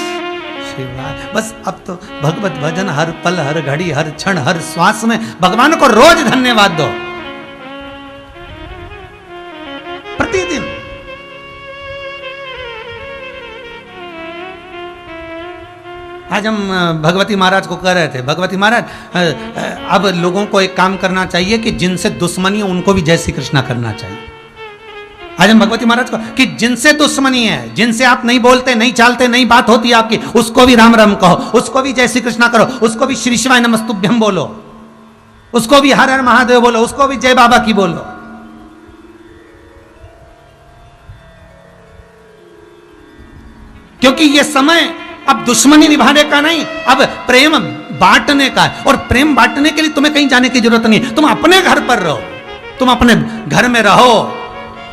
शिवाय। बस अब तो भगवत भजन हर पल, हर घड़ी, हर क्षण, हर श्वास में भगवान को रोज धन्यवाद दो, प्रतिदिन। आज हम भगवती महाराज को कह रहे थे, भगवती महाराज अब लोगों को एक काम करना चाहिए कि जिनसे दुश्मनी है उनको भी जय श्री कृष्णा करना चाहिए। आज हम भगवती महाराज को कि जिनसे दुश्मनी है, जिनसे आप नहीं बोलते, नहीं चालते, नहीं बात होती आपकी, उसको भी राम राम कहो, उसको भी जय श्री कृष्णा करो, उसको भी श्री शिवाय नमस्तुभ्यम बोलो, उसको भी हर हर महादेव बोलो, उसको भी जय बाबा की बोलो। क्योंकि ये समय अब दुश्मनी निभाने का नहीं, अब प्रेम बांटने का है। और प्रेम बांटने के लिए तुम्हें कहीं जाने की जरूरत नहीं, तुम अपने घर पर रहो, तुम अपने घर में रहो,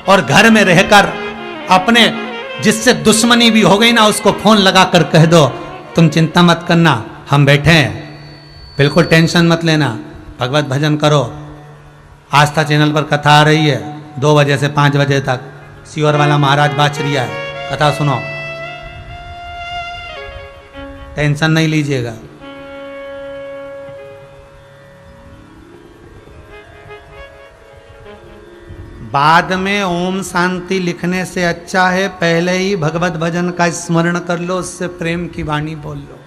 और घर में रहकर अपने जिससे दुश्मनी भी हो गई ना, उसको फोन लगाकर कह दो तुम चिंता मत करना, हम बैठे हैं, बिल्कुल टेंशन मत लेना, भगवत भजन करो। आस्था चैनल पर कथा आ रही है 2 बजे से 5 बजे तक, सीवर वाला महाराज बाचरिया है, कथा सुनो, टेंशन नहीं लीजिएगा। बाद में ओम शांति लिखने से अच्छा है पहले ही भगवत भजन का स्मरण कर लो, उससे प्रेम की वाणी बोल लो।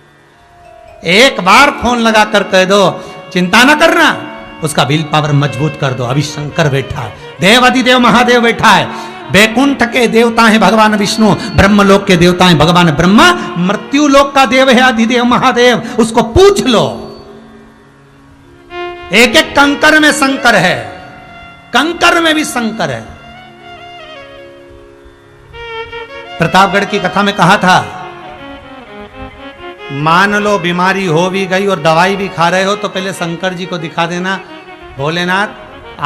एक बार फोन लगा कर कह दो चिंता ना करना, उसका विल पावर मजबूत कर दो। अभी शंकर बैठा है, देव अधिदेव महादेव बैठा है, वैकुंठ के देवता हैं भगवान विष्णु, ब्रह्मलोक के देवता हैं भगवान ब्रह्मा, मृत्यु लोक का देव है अधिदेव महादेव, उसको पूछ लो। एक एक कंकर में शंकर है, कंकर में भी शंकर है। प्रतापगढ़ की कथा में कहा था, मान लो बीमारी हो भी गई और दवाई भी खा रहे हो तो पहले शंकर जी को दिखा देना, भोलेनाथ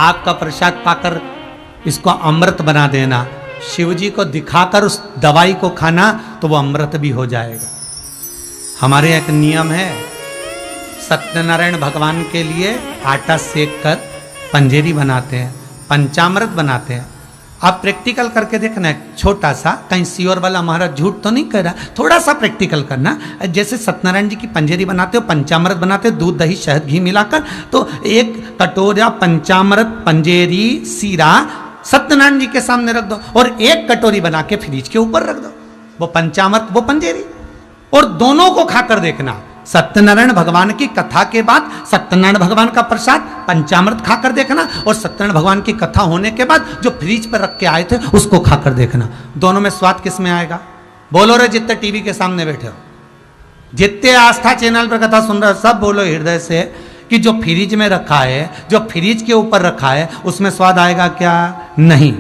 आपका प्रसाद पाकर इसको अमृत बना देना। शिव जी को दिखाकर उस दवाई को खाना तो वो अमृत भी हो जाएगा। हमारे एक नियम है, सत्यनारायण भगवान के लिए आटा सेक कर पंजेरी बनाते हैं, पंचामृत बनाते हैं। आप प्रैक्टिकल करके देखना है, छोटा सा, कहीं सियोर वाला महाराज झूठ तो नहीं कह रहा, थोड़ा सा प्रैक्टिकल करना। जैसे सत्यनारायण जी की पंजेरी बनाते हो, पंचामृत बनाते हो, दूध दही शहद घी मिलाकर, तो एक कटोरा पंचामृत पंजेरी सीरा सत्यनारायण जी के सामने रख दो और एक कटोरी बना के फ्रिज के ऊपर रख दो, वो पंचामृत वो पंजेरी, और दोनों को खाकर देखना। सत्यनारायण भगवान की कथा के बाद सत्यनारायण भगवान का प्रसाद पंचामृत खाकर देखना, और सत्यनारायण भगवान की कथा होने के बाद जो फ्रिज पर रख के आए थे उसको खाकर देखना। दोनों में स्वाद किस में आएगा? बोलो रे जितने टीवी के सामने बैठे हो, जितने आस्था चैनल पर कथा सुन रहे हो, सब बोलो हृदय से कि जो फ्रिज में रखा है, जो फ्रिज के ऊपर रखा है, उसमें स्वाद आएगा क्या? नहीं।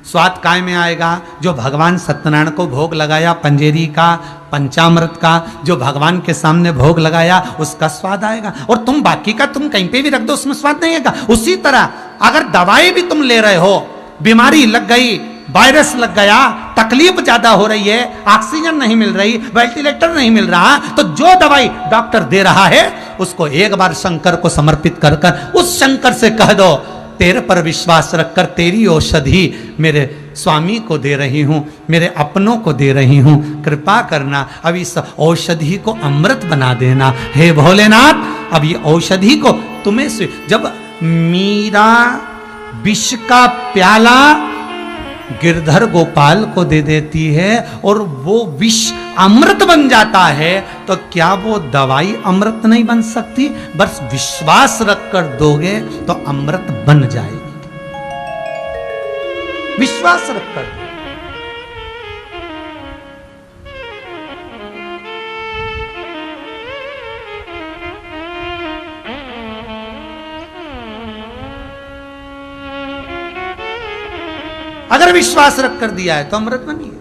स्वाद काय में आएगा? जो भगवान सत्यनारायण को भोग लगाया पंजेरी का, पंचामृत का, जो भगवान के सामने भोग लगाया उसका स्वाद आएगा। और तुम बाकी का तुम कहीं पे भी रख दो उसमें स्वाद नहीं आएगा। उसी तरह अगर दवाई भी तुम ले रहे हो, बीमारी लग गई, वायरस लग गया, तकलीफ ज्यादा हो रही है, ऑक्सीजन नहीं मिल रही, वेंटिलेटर नहीं मिल रहा, तो जो दवाई डॉक्टर दे रहा है उसको एक बार शंकर को समर्पित कर कर उस शंकर से कह दो, तेरे पर विश्वास रखकर तेरी औषधि मेरे स्वामी को दे रही हूं, मेरे अपनों को दे रही हूं, कृपा करना अब इस औषधि को अमृत बना देना। हे भोलेनाथ, अब ये औषधि को तुम्हें से जब मीरा विष का प्याला गिरधर गोपाल को दे देती है और वो विष अमृत बन जाता है, तो क्या वो दवाई अमृत नहीं बन सकती? बस विश्वास रखकर दोगे तो अमृत बन जाएगी। विश्वास रखकर। अगर विश्वास रख कर दिया है तो अमृत बनिए।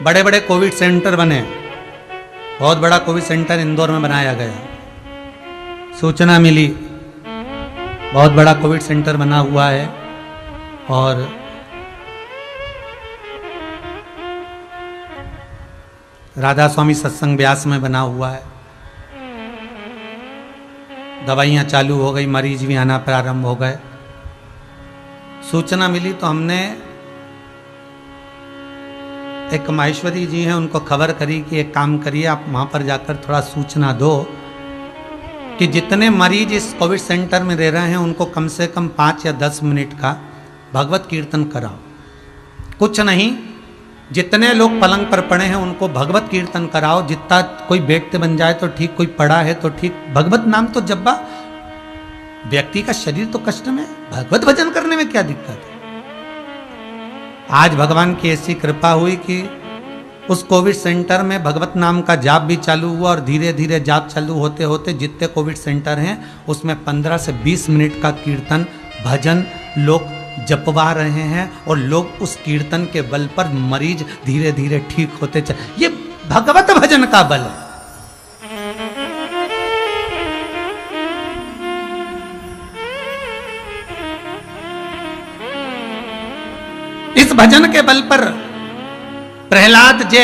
बड़े बड़े कोविड सेंटर बने, बहुत बड़ा कोविड सेंटर इंदौर में बनाया गया, सूचना मिली बहुत बड़ा कोविड सेंटर बना हुआ है और राधा स्वामी सत्संग व्यास में बना हुआ है। दवाइयाँ चालू हो गई, मरीज भी आना प्रारंभ हो गए। सूचना मिली तो हमने एक माहेश्वरी जी हैं, उनको खबर करी कि एक काम करिए, आप वहाँ पर जाकर थोड़ा सूचना दो कि जितने मरीज इस कोविड सेंटर में रह रहे हैं उनको कम से कम 5 या 10 मिनट का भगवत कीर्तन कराओ। कुछ नहीं, जितने लोग पलंग पर पड़े हैं उनको भगवत कीर्तन कराओ। जितना कोई व्यक्ति बन जाए तो ठीक, कोई पड़ा है तो ठीक। भगवत नाम तो जब्बा, व्यक्ति का शरीर तो कष्ट में, भगवत भजन करने में क्या दिक्कत है? आज भगवान की ऐसी कृपा हुई कि उस कोविड सेंटर में भगवत नाम का जाप भी चालू हुआ और धीरे धीरे जाप चालू होते होते जितने कोविड सेंटर हैं उसमें 15 से 20 मिनट का कीर्तन भजन लोग जपवा रहे हैं और लोग उस कीर्तन के बल पर मरीज धीरे धीरे ठीक होते चले। ये भगवत भजन का बल है। इस भजन के बल पर प्रहलाद जे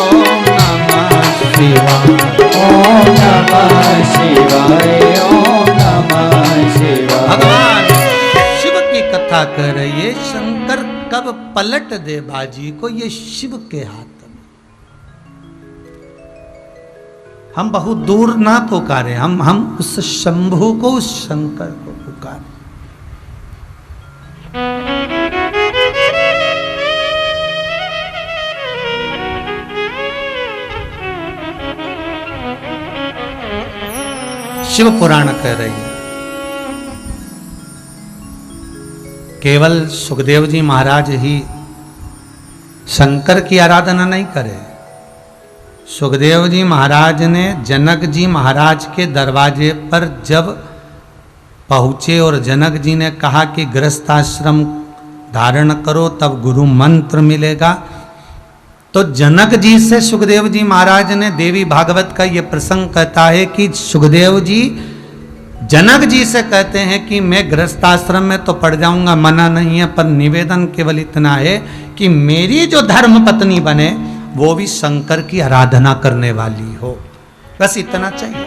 लड़का कर ये शंकर कब पलट दे बाजी को, ये शिव के हाथ में। हम बहुत दूर ना पुकारे, हम उस शंभु को, उस शंकर को पुकारे। शिव पुराण कह रही है। केवल सुखदेव जी महाराज ही शंकर की आराधना नहीं करे। सुखदेव जी महाराज ने जनक जी महाराज के दरवाजे पर जब पहुंचे और जनक जी ने कहा कि गृहस्थाश्रम धारण करो तब गुरु मंत्र मिलेगा, तो जनक जी से सुखदेव जी महाराज ने, देवी भागवत का ये प्रसंग कहता है कि सुखदेव जी जनक जी से कहते हैं कि मैं गृहस्थाश्रम में तो पड़ जाऊंगा, मना नहीं है, पर निवेदन केवल इतना है कि मेरी जो धर्म पत्नी बने वो भी शंकर की आराधना करने वाली हो, बस इतना चाहिए।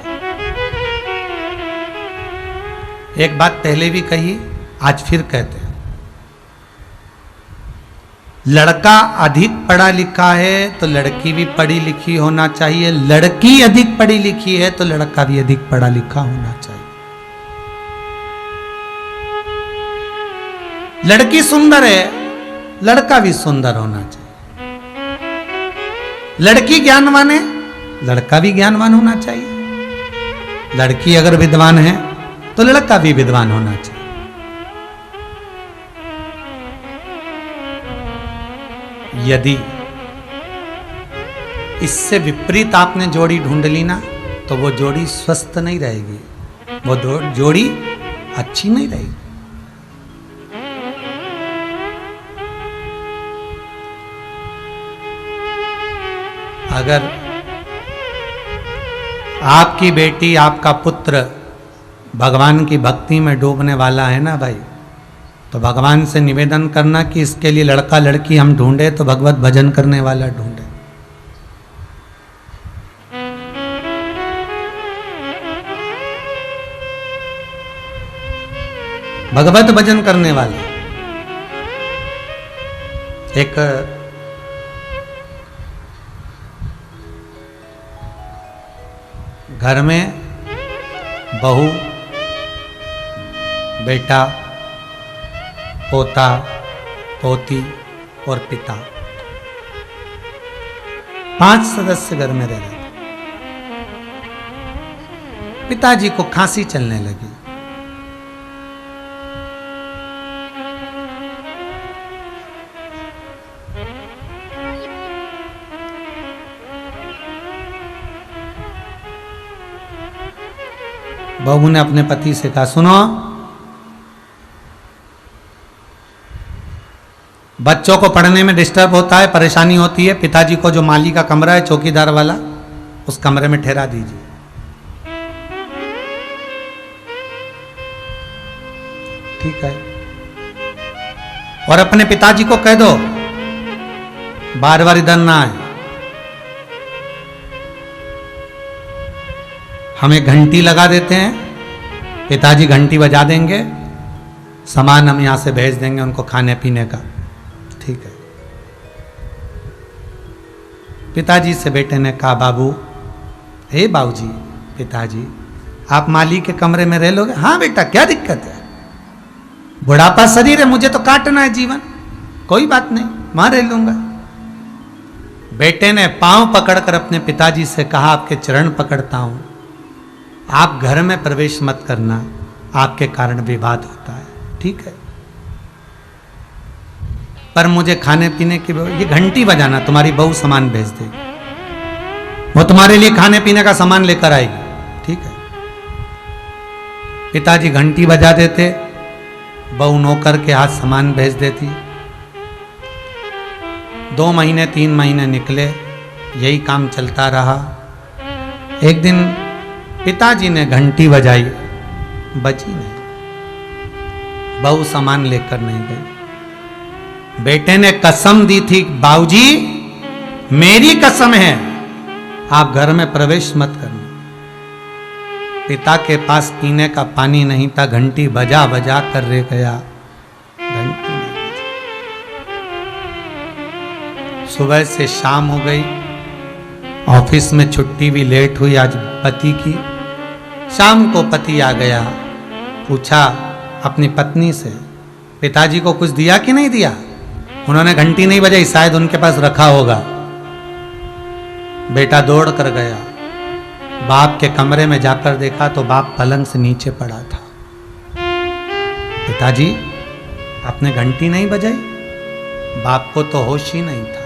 एक बात पहले भी कही, आज फिर कहते हैं, लड़का अधिक पढ़ा लिखा है तो लड़की भी पढ़ी लिखी होना चाहिए, लड़की अधिक पढ़ी लिखी है तो लड़का भी अधिक पढ़ा लिखा होना चाहिए। लड़की सुंदर है, लड़का भी सुंदर होना चाहिए। लड़की ज्ञानवान है, लड़का भी ज्ञानवान होना चाहिए। लड़की अगर विद्वान है तो लड़का भी विद्वान होना चाहिए। यदि इससे विपरीत आपने जोड़ी ढूंढ ली ना, तो वो जोड़ी स्वस्थ नहीं रहेगी, वो जोड़ी अच्छी नहीं रहेगी। अगर आपकी बेटी, आपका पुत्र भगवान की भक्ति में डूबने वाला है ना भाई, तो भगवान से निवेदन करना कि इसके लिए लड़का लड़की हम ढूंढे तो भगवत भजन करने वाला ढूंढे। भगवत भजन करने वाला। एक घर में बहू, बेटा, पोता, पोती और पिता, 5 सदस्य घर में रह रहे थे। पिताजी को खांसी चलने लगी। बहू ने अपने पति से कहा, सुनो, बच्चों को पढ़ने में डिस्टर्ब होता है, परेशानी होती है, पिताजी को जो माली का कमरा है चौकीदार वाला, उस कमरे में ठहरा दीजिए। ठीक है। और अपने पिताजी को कह दो बार बार इधर ना आए। हम एक घंटी लगा देते हैं, पिताजी घंटी बजा देंगे, सामान हम यहां से भेज देंगे उनको खाने पीने का। ठीक है। पिताजी से बेटे ने कहा, बाबू, हे बाबूजी, पिताजी, आप माली के कमरे में रह लोगे? हाँ बेटा, क्या दिक्कत है, बुढ़ापा शरीर है, मुझे तो काटना है जीवन, कोई बात नहीं, वहां रह लूंगा। बेटे ने पांव पकड़कर अपने पिताजी से कहा, आपके चरण पकड़ता हूं, आप घर में प्रवेश मत करना, आपके कारण विवाद होता है। ठीक है, पर मुझे खाने पीने की, ये घंटी बजाना, तुम्हारी बहू सामान भेज देगी, वो तुम्हारे लिए खाने पीने का सामान लेकर आएगी। ठीक है। पिताजी घंटी बजा देते, बहू नौकर के हाथ सामान भेज देती। 2 महीने 3 महीने निकले, यही काम चलता रहा। एक दिन पिताजी ने घंटी बजाई, बजी नहीं, बहू सामान लेकर नहीं गई। बेटे ने कसम दी थी, बाबूजी मेरी कसम है, आप घर में प्रवेश मत करना। पिता के पास पीने का पानी नहीं था, घंटी बजा बजा कर रह गया। सुबह से शाम हो गई, ऑफिस में छुट्टी भी लेट हुई आज पति की। शाम को पति आ गया, पूछा अपनी पत्नी से, पिताजी को कुछ दिया कि नहीं दिया? उन्होंने घंटी नहीं बजाई, शायद उनके पास रखा होगा। बेटा दौड़ कर गया, बाप के कमरे में जाकर देखा तो बाप पलंग से नीचे पड़ा था। पिताजी आपने घंटी नहीं बजाई? बाप को तो होश ही नहीं था।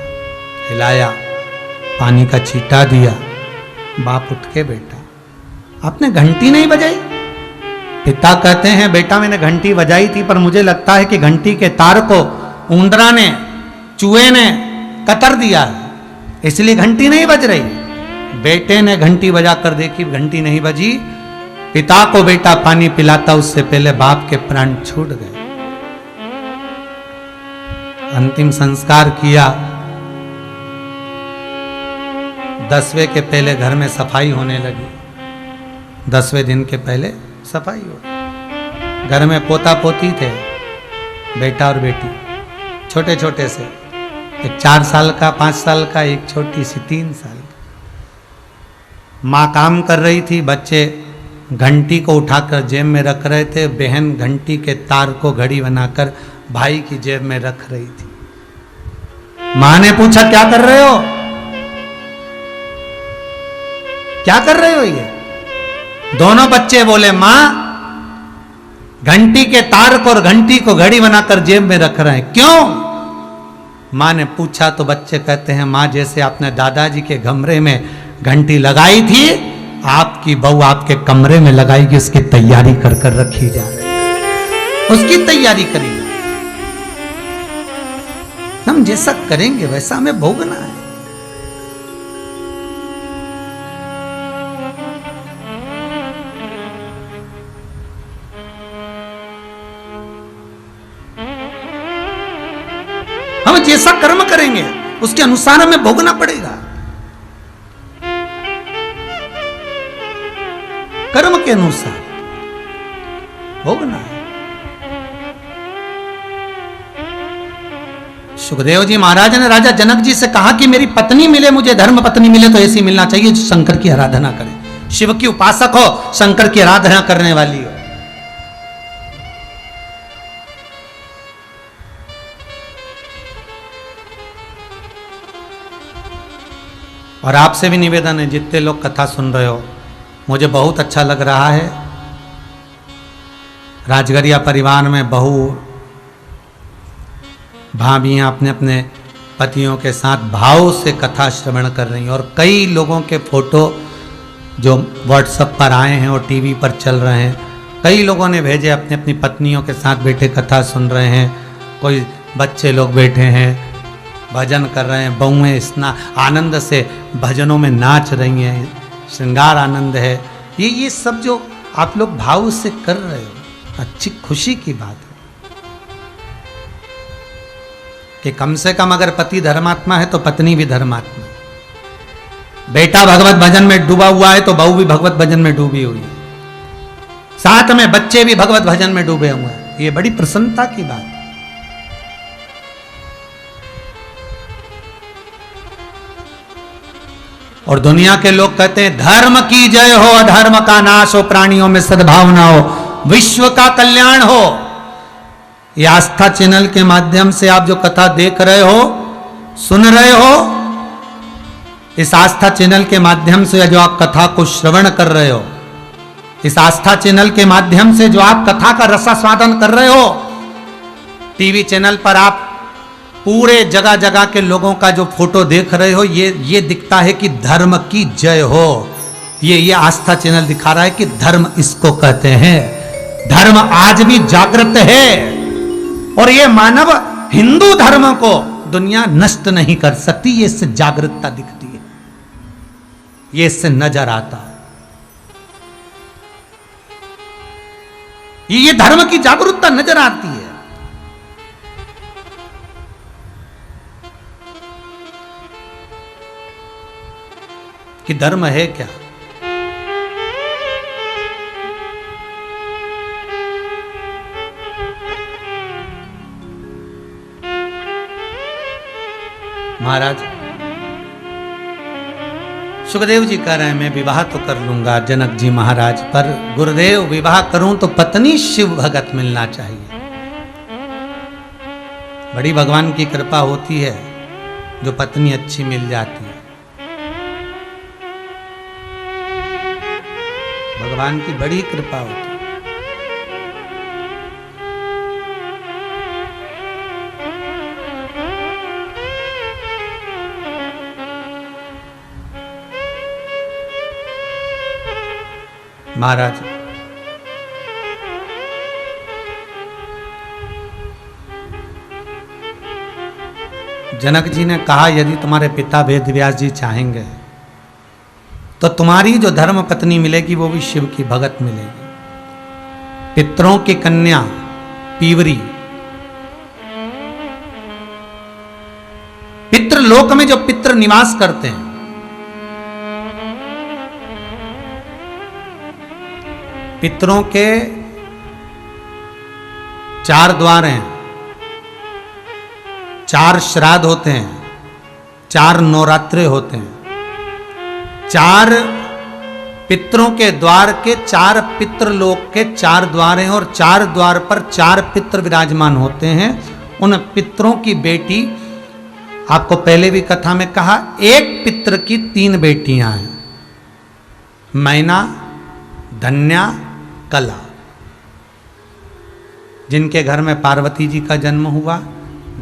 हिलाया, पानी का छींटा दिया, बाप उठ के बैठा। आपने घंटी नहीं बजाई? पिता कहते हैं बेटा मैंने घंटी बजाई थी, पर मुझे लगता है कि घंटी के तार को ऊंदरा ने, चूहे ने कतर दिया, इसलिए घंटी नहीं बज रही। बेटे ने घंटी बजाकर देखी, घंटी नहीं बजी। पिता को बेटा पानी पिलाता उससे पहले बाप के प्राण छूट गए। अंतिम संस्कार किया। 10वें के पहले घर में सफाई होने लगी। 10वें दिन के पहले सफाई हो। घर में पोता पोती थे, बेटा और बेटी, छोटे छोटे से, एक 4 साल का, 5 साल का, एक छोटी सी 3 साल की। माँ काम कर रही थी, बच्चे घंटी को उठाकर जेब में रख रहे थे। बहन घंटी के तार को घड़ी बनाकर भाई की जेब में रख रही थी। माँ ने पूछा क्या कर रहे हो? क्या कर रहे हो ये? दोनों बच्चे बोले माँ घंटी के तार को और घंटी को घड़ी बनाकर जेब में रख रहे हैं। क्यों? माँ ने पूछा तो बच्चे कहते हैं माँ जैसे आपने दादाजी के कमरे में घंटी लगाई थी, आपकी बहू आपके कमरे में लगाएगी, उसकी तैयारी कर कर रखी जा रही है, उसकी तैयारी करेंगे। हम जैसा करेंगे वैसा हमें भोगना है। हम जैसा कर्म करेंगे उसके अनुसार हमें भोगना पड़ेगा। कर्म के अनुसार भोगना है। सुखदेव जी महाराज ने राजा जनक जी से कहा कि मेरी पत्नी मिले, मुझे धर्म पत्नी मिले तो ऐसी मिलना चाहिए जो शंकर की आराधना करे, शिव की उपासक हो, शंकर की आराधना करने वाली हो। और आपसे भी निवेदन है, जितने लोग कथा सुन रहे हो, मुझे बहुत अच्छा लग रहा है। राजगरिया परिवार में बहू भाभियाँ अपने अपने पतियों के साथ भाव से कथा श्रवण कर रही हैं। और कई लोगों के फोटो जो व्हाट्सएप पर आए हैं और टीवी पर चल रहे हैं, कई लोगों ने भेजे अपने अपनी पत्नियों के साथ बैठे कथा सुन रहे हैं। कोई बच्चे लोग बैठे हैं भजन कर रहे हैं, बहुएं इतना आनंद से भजनों में नाच रही हैं, श्रृंगार आनंद है। ये सब जो आप लोग भाव से कर रहे हो, अच्छी खुशी की बात है कि कम से कम अगर पति धर्मात्मा है तो पत्नी भी धर्मात्मा। बेटा भगवत भजन में डूबा हुआ है तो बहू भी भगवत भजन में डूबी हुई है, साथ में बच्चे भी भगवत भजन में डूबे हुए हैं। ये बड़ी प्रसन्नता की बात है। और दुनिया के लोग कहते हैं धर्म की जय हो, अधर्म का नाश हो, प्राणियों में सद्भावना हो, विश्व का कल्याण हो। ये आस्था चैनल के माध्यम से आप जो कथा देख रहे हो, सुन रहे हो, इस आस्था चैनल के माध्यम से जो आप कथा को श्रवण कर रहे हो, इस आस्था चैनल के माध्यम से जो आप कथा का रसास्वादन कर रहे हो, टीवी चैनल पर आप पूरे जगह जगह के लोगों का जो फोटो देख रहे हो, ये दिखता है कि धर्म की जय हो। ये आस्था चैनल दिखा रहा है कि धर्म इसको कहते हैं। धर्म आज भी जागृत है और ये मानव हिंदू धर्म को दुनिया नष्ट नहीं कर सकती। ये इससे जागृतता दिखती है, ये इससे नजर आता। ये धर्म की जागरूकता नजर आती है। कि धर्म है क्या? महाराज सुखदेव जी कह रहे हैं मैं विवाह तो कर लूंगा जनक जी महाराज, पर गुरुदेव विवाह करूं तो पत्नी शिव भगत मिलना चाहिए। बड़ी भगवान की कृपा होती है जो पत्नी अच्छी मिल जाती है, भगवान की बड़ी कृपा होती है। महाराज जनक जी ने कहा यदि तुम्हारे पिता वेद व्यास जी चाहेंगे तो तुम्हारी जो धर्म पत्नी मिलेगी वो भी शिव की भगत मिलेगी। पितरों की कन्या पीवरी, पितृलोक में जो पितृ निवास करते हैं, पितरों के 4 द्वार हैं, 4 श्राद्ध होते हैं, 4 नवरात्रे होते हैं। 4 पितरों के द्वार के 4 पितृलोक के 4 द्वार हैं और 4 द्वार पर 4 पितृ विराजमान होते हैं। उन पितरों की बेटी, आपको पहले भी कथा में कहा, एक पितृ की 3 बेटियां हैं, मैना, धन्या, कला, जिनके घर में पार्वती जी का जन्म हुआ,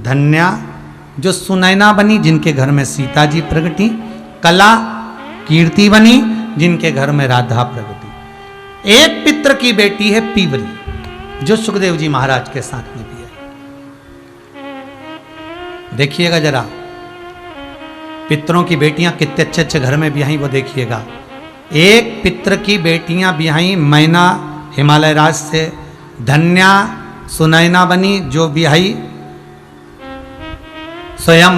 धन्या जो सुनैना बनी जिनके घर में सीता जी प्रगटी, कला कीर्ति बनी जिनके घर में राधा प्रगटी। एक पितृ की बेटी है पीवरी जो सुखदेव जी महाराज के साथ में भी है। देखिएगा जरा पितरों की बेटियां कितने अच्छे अच्छे घर में ब्याही, वो देखिएगा। एक पितृ की बेटियां ब्याही, मैना हिमालय राज से, धन्या सुनैना बनी जो ब्याही स्वयं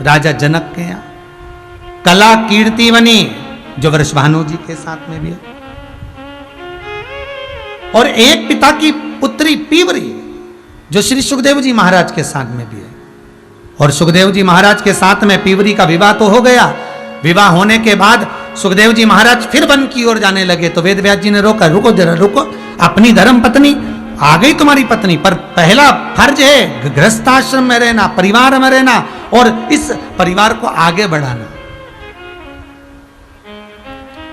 राजा जनक के यहाँ, कला कीर्ति बनी जो वृषभानु जी के साथ में भी है, और एक पिता की पुत्री पीवरी जो श्री सुखदेव जी महाराज के साथ में भी है। और सुखदेव जी महाराज के साथ में पीवरी का विवाह तो हो गया। विवाह होने के बाद सुखदेव जी महाराज फिर वन की ओर जाने लगे तो वेद व्यास जी ने रोका, रुको जरा रुको, अपनी धर्म पत्नी आ गई तुम्हारी पत्नी, पर पहला फर्ज है गृहस्थाश्रम में रहना, परिवार में रहना और इस परिवार को आगे बढ़ाना।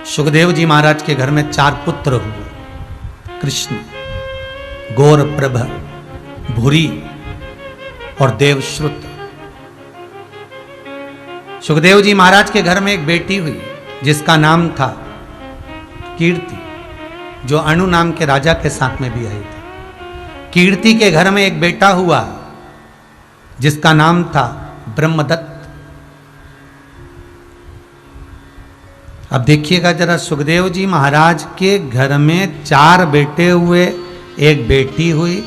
सुखदेव जी महाराज के घर में 4 पुत्र हुए, कृष्ण, गौरप्रभ, भूरी और देवश्रुत। सुखदेव जी महाराज के घर में एक बेटी हुई जिसका नाम था कीर्ति, जो अनु नाम के राजा के साथ में भी आई थी। कीर्ति के घर में एक बेटा हुआ जिसका नाम था ब्रह्मदत्त। अब देखिएगा जरा, सुखदेव जी महाराज के घर में 4 बेटे हुए, एक बेटी हुई।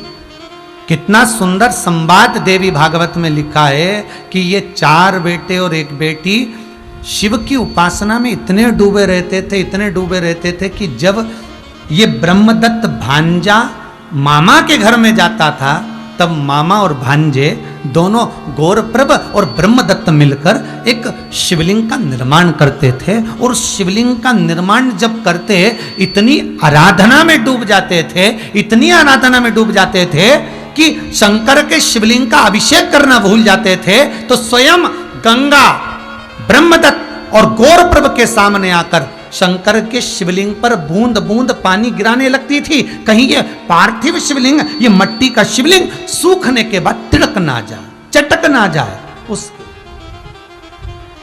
कितना सुंदर संवाद देवी भागवत में लिखा है कि ये 4 बेटे और एक बेटी शिव की उपासना में इतने डूबे रहते थे, इतने डूबे रहते थे कि जब ये ब्रह्मदत्त भांजा मामा के घर में जाता था तब मामा और भांजे दोनों गौरप्रभ और ब्रह्मदत्त मिलकर एक शिवलिंग का निर्माण करते थे। और शिवलिंग का निर्माण जब करते इतनी आराधना में डूब जाते थे, इतनी आराधना में डूब जाते थे कि शंकर के शिवलिंग का अभिषेक करना भूल जाते थे। तो स्वयं गंगा ब्रह्मदत्त और गौरप्रभ के सामने आकर शंकर के शिवलिंग पर बूंद बूंद पानी गिराने लगती थी, कहीं ये पार्थिव शिवलिंग, ये मट्टी का शिवलिंग सूखने के बाद तिड़क ना जाए, चटक ना जाए उसके।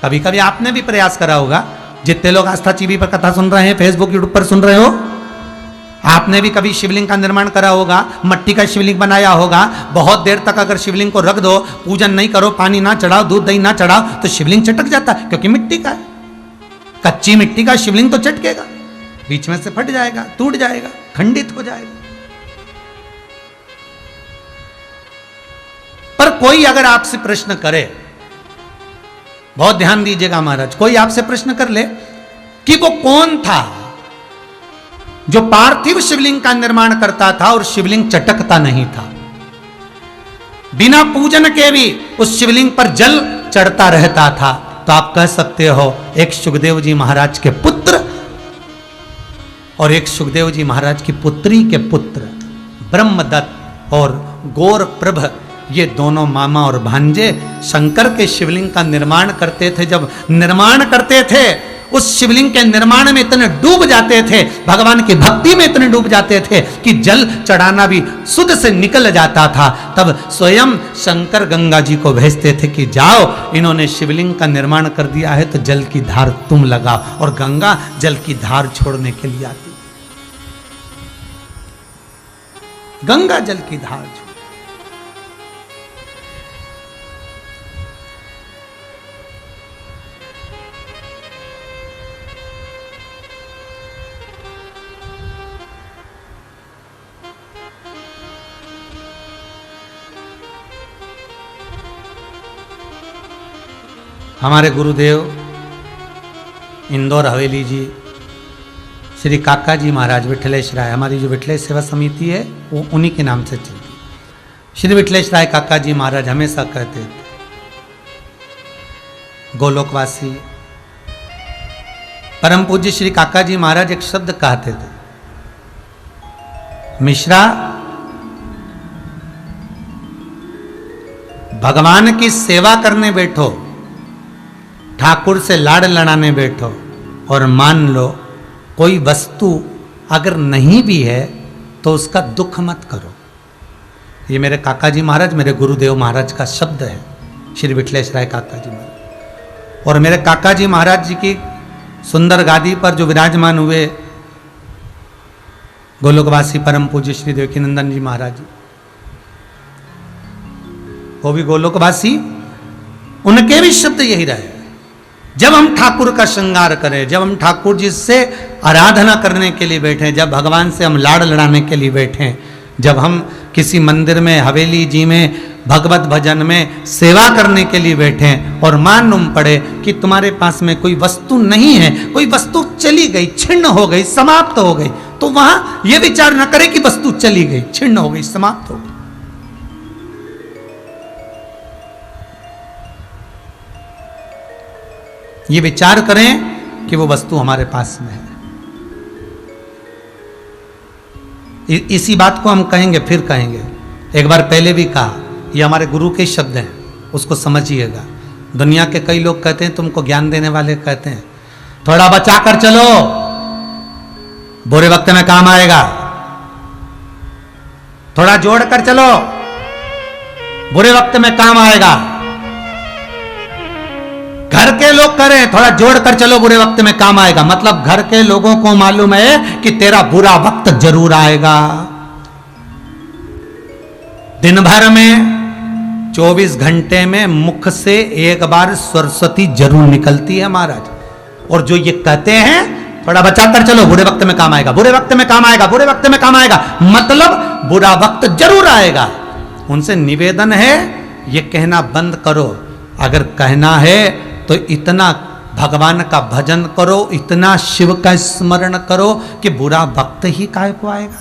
कभी कभी आपने भी प्रयास करा होगा, जितने लोग आस्था टीवी पर कथा सुन रहे हैं, फेसबुक यूट्यूब पर सुन रहे हो, आपने भी कभी शिवलिंग का निर्माण करा होगा, मट्टी का शिवलिंग बनाया होगा। बहुत देर तक अगर शिवलिंग को रख दो, पूजन नहीं करो, पानी ना चढ़ाओ, दूध दही ना चढ़ाओ, तो शिवलिंग चटक जाता है, क्योंकि मिट्टी का है। कच्ची मिट्टी का शिवलिंग तो चटकेगा, बीच में से फट जाएगा, टूट जाएगा, खंडित हो जाएगा। पर कोई अगर आपसे प्रश्न करे, बहुत ध्यान दीजिएगा महाराज, कोई आपसे प्रश्न कर ले कि वो कौन था जो पार्थिव शिवलिंग का निर्माण करता था और शिवलिंग चटकता नहीं था, बिना पूजन के भी उस शिवलिंग पर जल चढ़ता रहता था। तो आप कह सकते हो एक सुखदेव जी महाराज के पुत्र और एक सुखदेव जी महाराज की पुत्री के पुत्र ब्रह्मदत्त और गौरप्रभ, ये दोनों मामा और भांजे शंकर के शिवलिंग का निर्माण करते थे। जब निर्माण करते थे उस शिवलिंग के निर्माण में इतने डूब जाते थे, भगवान की भक्ति में इतने डूब जाते थे कि जल चढ़ाना भी शुद्ध से निकल जाता था। तब स्वयं शंकर गंगा जी को भेजते थे कि जाओ, इन्होंने शिवलिंग का निर्माण कर दिया है तो जल की धार तुम लगाओ, और गंगा जल की धार छोड़ने के लिए आती। गंगा जल की धार छोड़। हमारे गुरुदेव इंदौर हवेली जी श्री काका जी महाराज विठलेश राय, हमारी जो विठलेश सेवा समिति है वो उन्हीं के नाम से चलती। श्री विठलेश राय काका जी महाराज हमेशा कहते थे, गोलोकवासी परम पूज्य श्री काका जी महाराज एक शब्द कहते थे, मिश्रा भगवान की सेवा करने बैठो, ठाकुर से लाड़ लड़ाने बैठो, और मान लो कोई वस्तु अगर नहीं भी है तो उसका दुख मत करो। ये मेरे काका जी महाराज, मेरे गुरुदेव महाराज का शब्द है, श्री विठलेश राय काका जी महाराज। और मेरे काका जी महाराज जी की सुंदर गादी पर जो विराजमान हुए गोलोकवासी परम पूज्य श्री देवकीनंदन जी महाराज जी, वो भी गोलोकवासी, उनके भी शब्द यही रहे। जब हम ठाकुर का श्रृंगार करें, जब हम ठाकुर जी से आराधना करने के लिए बैठे, जब भगवान से हम लाड़ लड़ाने के लिए बैठे, जब हम किसी मंदिर में, हवेली जी में, भगवत भजन में सेवा करने के लिए बैठे और मालूम पड़े कि तुम्हारे पास में कोई वस्तु नहीं है, कोई वस्तु चली गई, छिन्न हो गई, समाप्त हो गई, तो वहां यह विचार न करें कि वस्तु चली गई, छिन्न हो गई, समाप्त हो गई। ये विचार करें कि वो वस्तु हमारे पास में है। इसी बात को हम कहेंगे, फिर कहेंगे, एक बार पहले भी कहा, ये हमारे गुरु के शब्द हैं, उसको समझिएगा। दुनिया के कई लोग कहते हैं, तुमको ज्ञान देने वाले कहते हैं, थोड़ा बचा कर चलो, बुरे वक्त में काम आएगा, थोड़ा जोड़ कर चलो, बुरे वक्त में काम आएगा। घर के लोग करें, थोड़ा जोड़ कर चलो, बुरे वक्त में काम आएगा, मतलब घर के लोगों को मालूम है कि तेरा बुरा वक्त जरूर आएगा। दिन भर में 24 घंटे में मुख से एक बार सरस्वती जरूर निकलती है महाराज। और जो ये कहते हैं थोड़ा बचा कर चलो, बुरे वक्त में काम आएगा, बुरे वक्त में काम आएगा, बुरे वक्त में काम आएगा, मतलब बुरा वक्त जरूर आएगा। उनसे निवेदन है ये कहना बंद करो। अगर कहना है तो इतना भगवान का भजन करो, इतना शिव का स्मरण करो कि बुरा वक्त ही काहे को आएगा।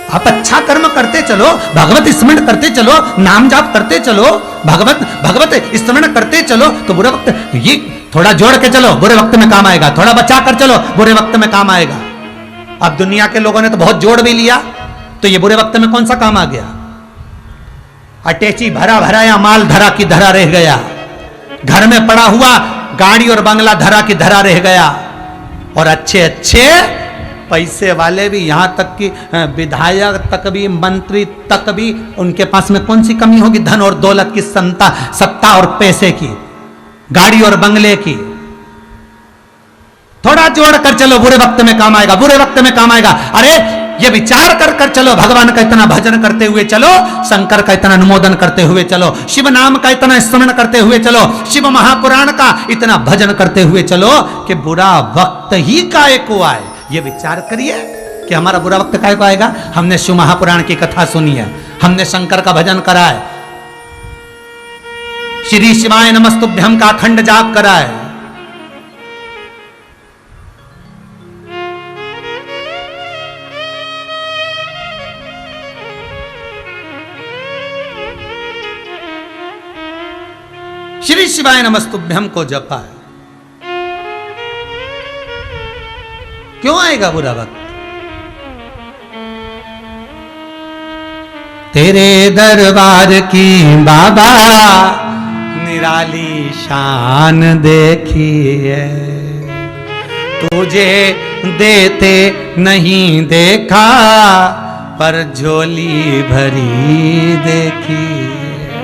आप अच्छा कर्म करते चलो, भगवत स्मरण करते चलो, नाम जाप करते चलो, भगवत स्मरण करते चलो, तो बुरा वक्त, ये थोड़ा जोड़ के चलो, बुरे वक्त में काम आएगा, थोड़ा बचा कर चलो, बुरे वक्त में काम आएगा। अब दुनिया के लोगों ने तो बहुत जोड़ भी लिया, तो ये बुरे वक्त में कौन सा काम आ गया। अटैची भरा भरा या माल धरा की धरा रह गया, घर में पड़ा हुआ गाड़ी और बंगला धरा की धरा रह गया, और अच्छे अच्छे पैसे वाले भी, यहां तक कि विधायक तक भी, मंत्री तक भी, उनके पास में कौन सी कमी होगी धन और दौलत की, सत्ता और पैसे की, गाड़ी और बंगले की। थोड़ा जोड़ कर चलो, बुरे वक्त में काम आएगा, बुरे वक्त में काम आएगा। अरे ये विचार कर कर चलो, भगवान का इतना भजन करते हुए चलो, शंकर का इतना अनुमोदन करते हुए चलो, शिव नाम का इतना स्मरण करते हुए चलो, शिव महापुराण का इतना भजन करते हुए चलो कि बुरा वक्त ही काहे को आए। ये विचार करिए कि हमारा बुरा वक्त काहे को आएगा। हमने शिव महापुराण की कथा सुनी है, हमने शंकर का भजन करा है, श्री शिवाय नमस्तुभ्यम का अखंड जाप करा है। शिवाय नमस्तुभ्यम को जपा है। क्यों आएगा बुरा वक्त? तेरे दरबार की बाबा निराली शान देखी है, तुझे देते नहीं देखा पर झोली भरी देखी है।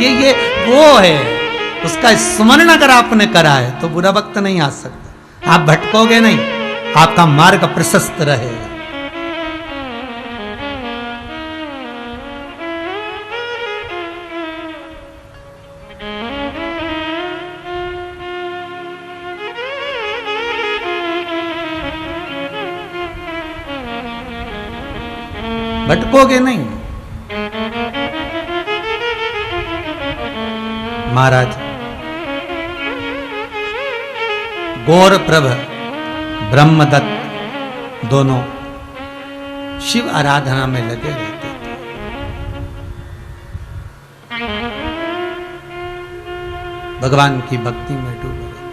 ये वो है, उसका स्मरण अगर आपने करा है तो बुरा वक्त नहीं आ सकता। आप भटकोगे नहीं, आपका मार्ग प्रशस्त रहेगा। भटकोगे नहीं। महाराज गौरप्रभ ब्रह्मदत्त दोनों शिव आराधना में लगे रहते थे। भगवान की भक्ति में डूबे रहते।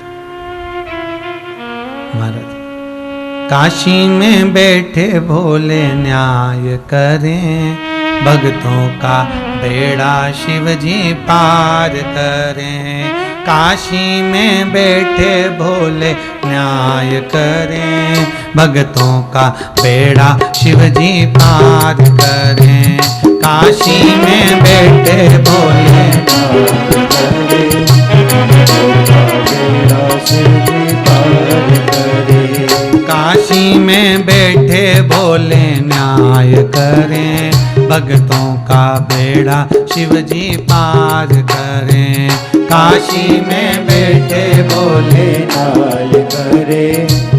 महाराज काशी में बैठे भोले न्याय करें, भक्तों का बेड़ा शिव जी पार करें। काशी में बैठे भोले न्याय करें, भक्तों का बेड़ा शिव जी पार करें। काशी में बैठे भोले काशी में बैठे भोले न्याय करें, भक्तों का बेड़ा शिव जी पार करें। काशी में बैठे भोले न्याय करे,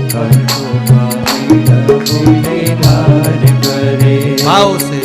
भक्तों का बेड़ा भोले पार करे। भाव से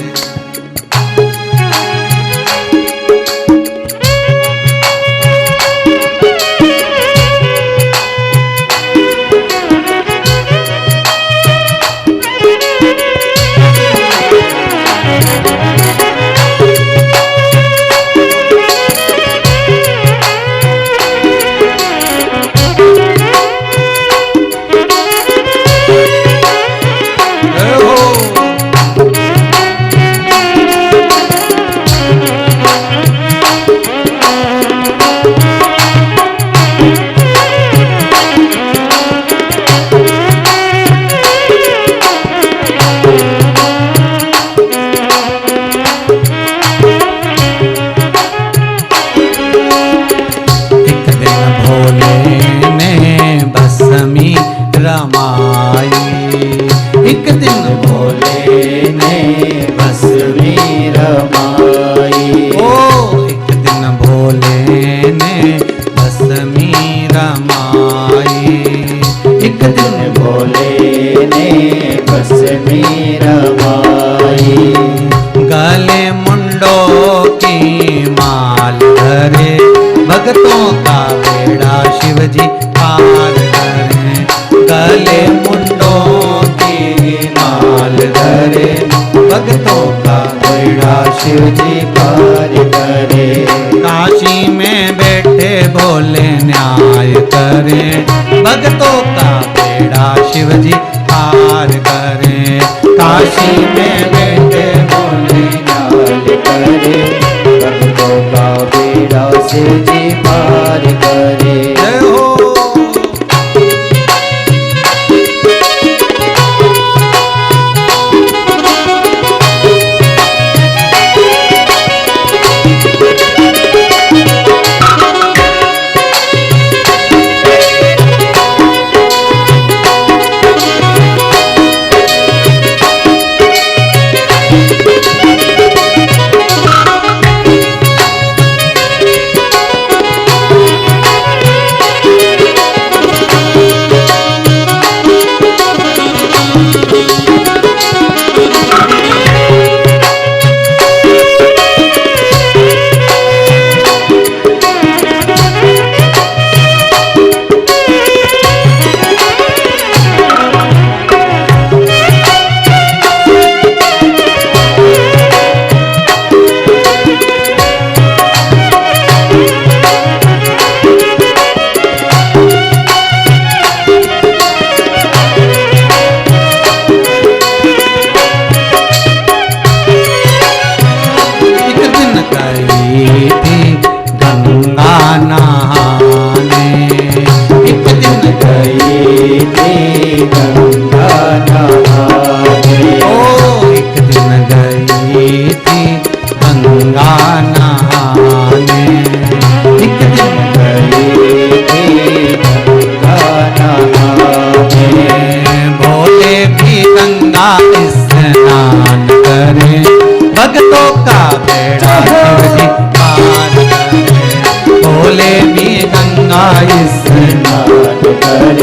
एक दिन भोले ने भस्मी रमाई। ओ एक दिन भोले ने भस्मी रमाई। एक दिन भोले ने भस्मी रमाई। गले मुंडों की माल धरे, भक्तों का बेड़ा शिव जी पार करें। गले मुंडों की माल धरे, भक्तों का बेड़ा शिव जी पार करे। काशी में बैठे भोले न्याय करें, भक्तों का बेड़ा शिव जी पार करें। काशी में बैठे भोले न्याय करें, भक्तों का बेड़ा शिव जी पार करे। जय हो।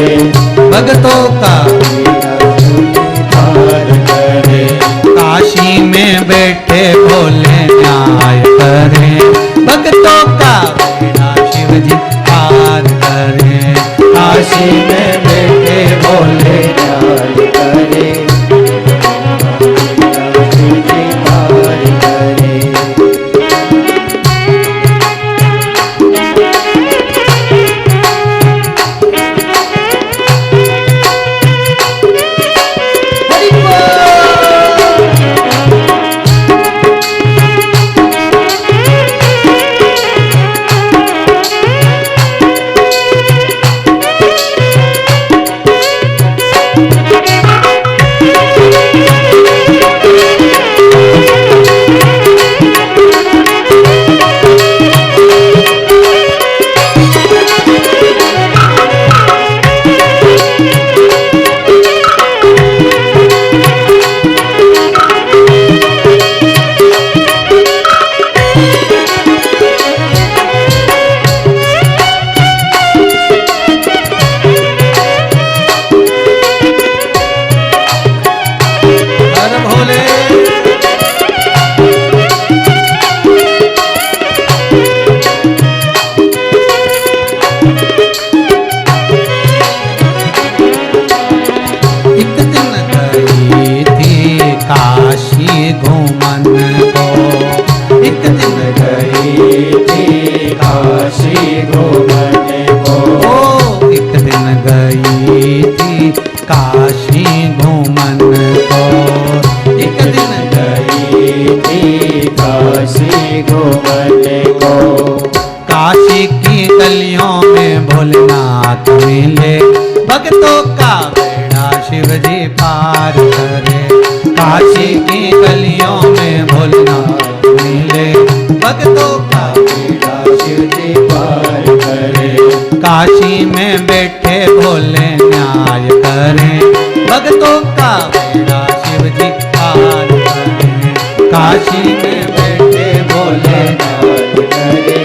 करे, भक्तों का उद्धार करे। काशी में बैठे भोले न्याय करे, भक्तों का बेड़ा शिव जी पार करे। काशी में बैठे भोले न्याय करे, शिव जी पार करे। काशी घूमन को, एक दिन गई थी काशी घूमन को। काशी की गलियों में भोलेनाथ मिले, भक्तों का बेड़ा शिव जी पार करे। काशी की गलियों में भोलेनाथ मिले, भक्तों का बेड़ा शिव जी पार करे। काशी में बैठे भोले न्याय करें, भक्तों का बेड़ा शिव जी पार करें। काशी में बैठे भोले न्याय करे,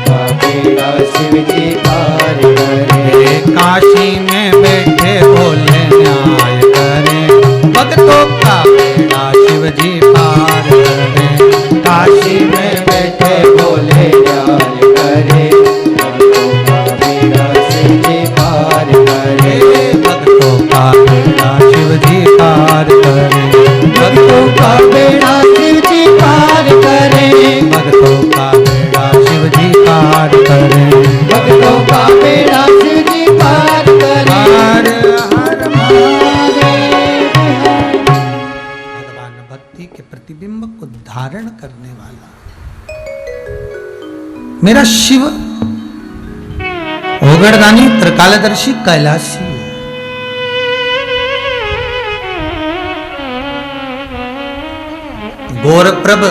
का बेड़ा शिव जी पार करे। काशी में बैठे भोले न्याय करें, भक्तों का बेड़ा शिव जी पार करें। काशी में बैठे भोले न्याय करे, भक्तों का बेड़ा शिव जी पार करे। भक्तों का बेड़ा शिव जी पार करें, भक्तों का बेड़ा शिव जी पार करे। भक्तों का बेड़ा शिव जी पार करें। भक्तों का बेड़ा शिव जी पार करे। हर हर महादेव। भगवान भक्ति के प्रतिबिंब को धारण करने वाला मेरा शिव ओगड़दानी त्रिकालदर्शी कैलाशी है। गौरप्रभ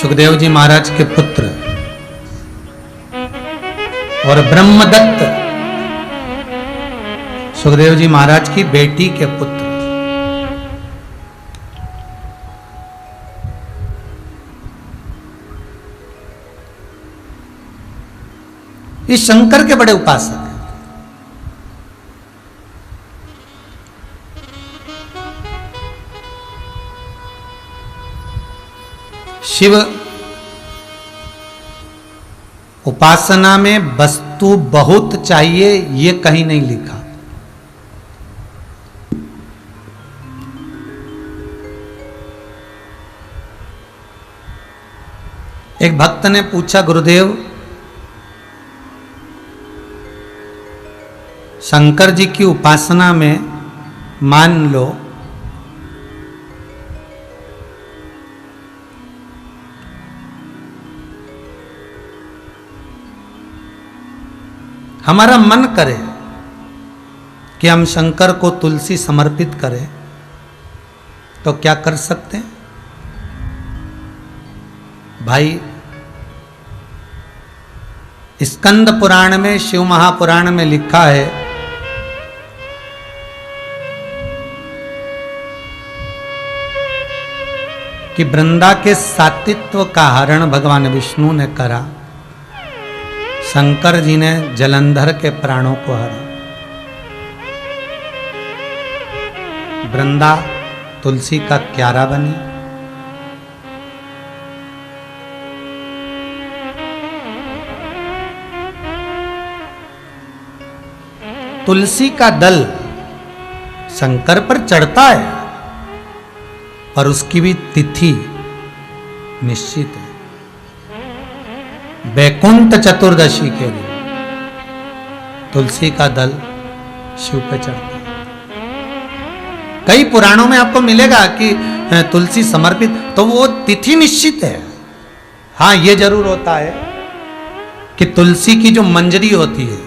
सुखदेव जी महाराज के पुत्र और ब्रह्मदत्त सुखदेव जी महाराज की बेटी के पुत्र। ये शंकर के बड़े उपासक हैं। शिव उपासना में वस्तु बहुत चाहिए, ये कहीं नहीं लिखा। एक भक्त ने पूछा, गुरुदेव शंकर जी की उपासना में मान लो हमारा मन करे कि हम शंकर को तुलसी समर्पित करें, तो क्या कर सकते हैं? भाई, स्कंद पुराण में, शिव महापुराण में लिखा है कि वृंदा के सात्वित्व का हरण भगवान विष्णु ने करा, शंकर जी ने जलंधर के प्राणों को हरा। वृंदा तुलसी का क्यारा बनी। तुलसी का दल शंकर पर चढ़ता है, पर उसकी भी तिथि निश्चित है। वैकुंठ चतुर्दशी के दिन तुलसी का दल शिव पे चढ़ता है। कई पुराणों में आपको मिलेगा कि तुलसी समर्पित, तो वो तिथि निश्चित है। हाँ, ये जरूर होता है कि तुलसी की जो मंजरी होती है,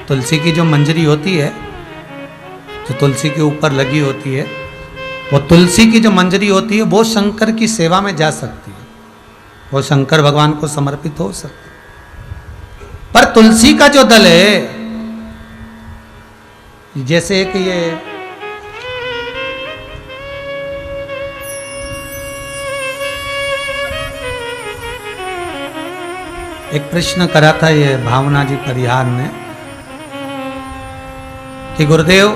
तुलसी की जो मंजरी होती है, जो तुलसी के ऊपर लगी होती है, वो तुलसी की जो मंजरी होती है वो शंकर की सेवा में जा सकती है, वो शंकर भगवान को समर्पित हो सकती है। पर तुलसी का जो दल है, जैसे कि ये एक प्रश्न करा था ये भावना जी परिहार ने कि गुरुदेव,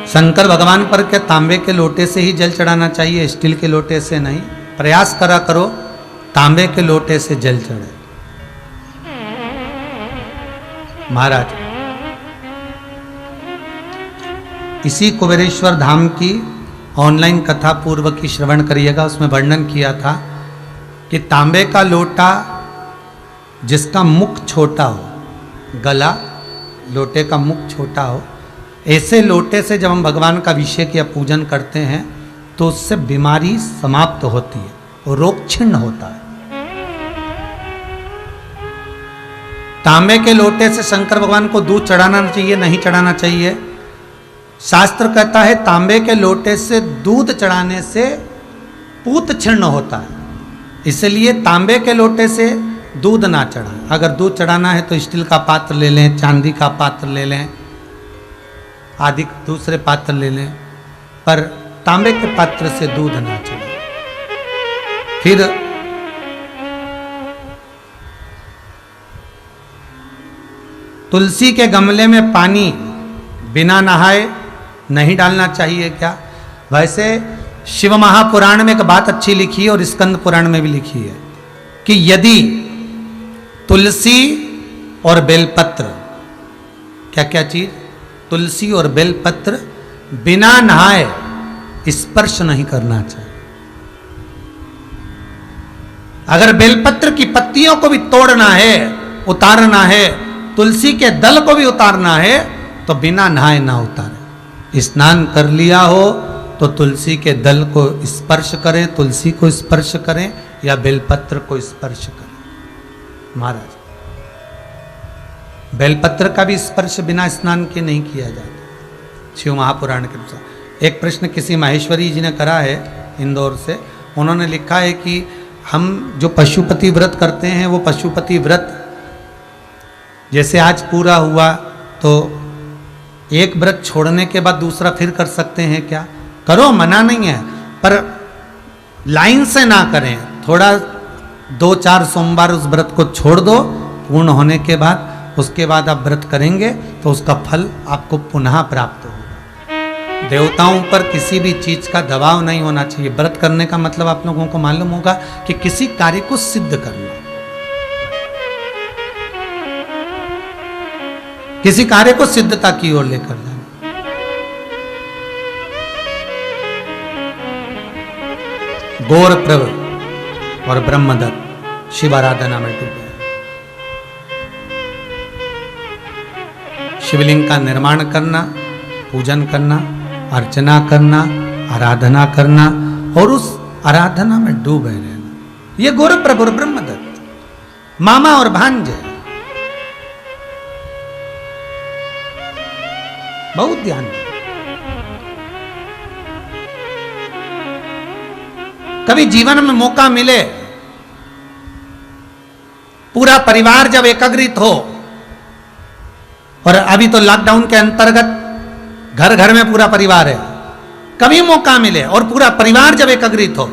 शंकर भगवान पर क्या तांबे के लोटे से ही जल चढ़ाना चाहिए, स्टील के लोटे से नहीं? प्रयास करा करो तांबे के लोटे से जल चढ़े। महाराज, इसी कुबेरेश्वर धाम की ऑनलाइन कथा पूर्व की श्रवण करिएगा, उसमें वर्णन किया था कि तांबे का लोटा जिसका मुख छोटा हो, गला लोटे का मुख छोटा हो, ऐसे लोटे से जब हम भगवान का अभिषेक या पूजन करते हैं तो उससे बीमारी समाप्त होती है और रोग छिन्न होता है। तांबे के लोटे से शंकर भगवान को दूध चढ़ाना चाहिए, नहीं चढ़ाना चाहिए? शास्त्र कहता है तांबे के लोटे से दूध चढ़ाने से पूत छिन्न होता है, इसलिए तांबे के लोटे से दूध ना चढ़ाएं। अगर दूध चढ़ाना है तो स्टील का पात्र ले लें, चांदी का पात्र ले लें, आदि दूसरे पात्र ले लें, पर तांबे के पात्र से दूध ना चढ़ाएं। फिर तुलसी के गमले में पानी बिना नहाए नहीं डालना चाहिए क्या? वैसे शिव महापुराण में एक बात अच्छी लिखी है और स्कंद पुराण में भी लिखी है कि यदि तुलसी और बेलपत्र, क्या क्या चीज, तुलसी और बेलपत्र बिना नहाए स्पर्श नहीं करना चाहिए। अगर बेलपत्र की पत्तियों को भी तोड़ना है, उतारना है, तुलसी के दल को भी उतारना है, तो बिना नहाए ना उतारे। स्नान कर लिया हो तो तुलसी के दल को स्पर्श करें, तुलसी को स्पर्श करें या बेलपत्र को स्पर्श करें। महाराज, बेलपत्र का भी स्पर्श बिना स्नान के नहीं किया जाता शिव महापुराण के अनुसार। एक प्रश्न किसी माहेश्वरी जी ने करा है इंदौर से, उन्होंने लिखा है कि हम जो पशुपति व्रत करते हैं वो पशुपति व्रत जैसे आज पूरा हुआ तो एक व्रत छोड़ने के बाद दूसरा फिर कर सकते हैं क्या? करो, मना नहीं है, पर लाइन से ना करें। थोड़ा 2-4 सोमवार उस व्रत को छोड़ दो, पूर्ण होने के बाद उसके बाद आप व्रत करेंगे तो उसका फल आपको पुनः प्राप्त होगा। देवताओं पर किसी भी चीज का दबाव नहीं होना चाहिए। व्रत करने का मतलब आप लोगों को मालूम होगा कि किसी कार्य को सिद्ध करना, किसी कार्य को सिद्धता की ओर लेकर जाना। गौर प्रभ और ब्रह्मदत्त शिव आराधना में डूबे। शिवलिंग का निर्माण करना, पूजन करना, अर्चना करना, आराधना करना और उस आराधना में डूबे रहना, ये गौर प्रभ और ब्रह्मदत्त मामा और भांजे। बहुत ध्यान दें। कभी जीवन में मौका मिले, पूरा परिवार जब एकत्रित हो, और अभी तो लॉकडाउन के अंतर्गत घर घर में पूरा परिवार है, कभी मौका मिले और पूरा परिवार जब एकत्रित हो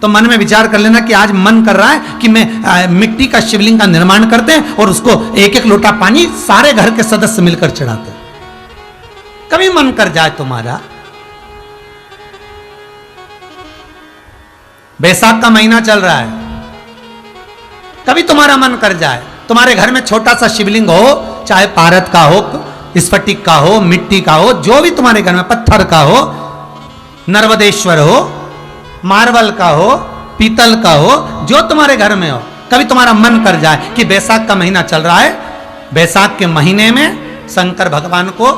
तो मन में विचार कर लेना कि आज मन कर रहा है कि मैं मिट्टी का शिवलिंग का निर्माण करते हैं और उसको एक एक लोटा पानी सारे घर के सदस्य मिलकर चढ़ाते हैं। कभी मन कर जाए तुम्हारा, बैसाख का महीना चल रहा है, कभी तुम्हारा मन कर जाए तुम्हारे घर में छोटा सा शिवलिंग हो, चाहे पारद का हो, स्फटिक का हो, मिट्टी का हो, जो भी तुम्हारे घर में, पत्थर का हो, नर्मदेश्वर हो, मार्बल का हो, पीतल का हो, जो तुम्हारे घर में हो, कभी तुम्हारा मन कर जाए कि बैसाख का महीना चल रहा है, बैसाख के महीने में शंकर भगवान को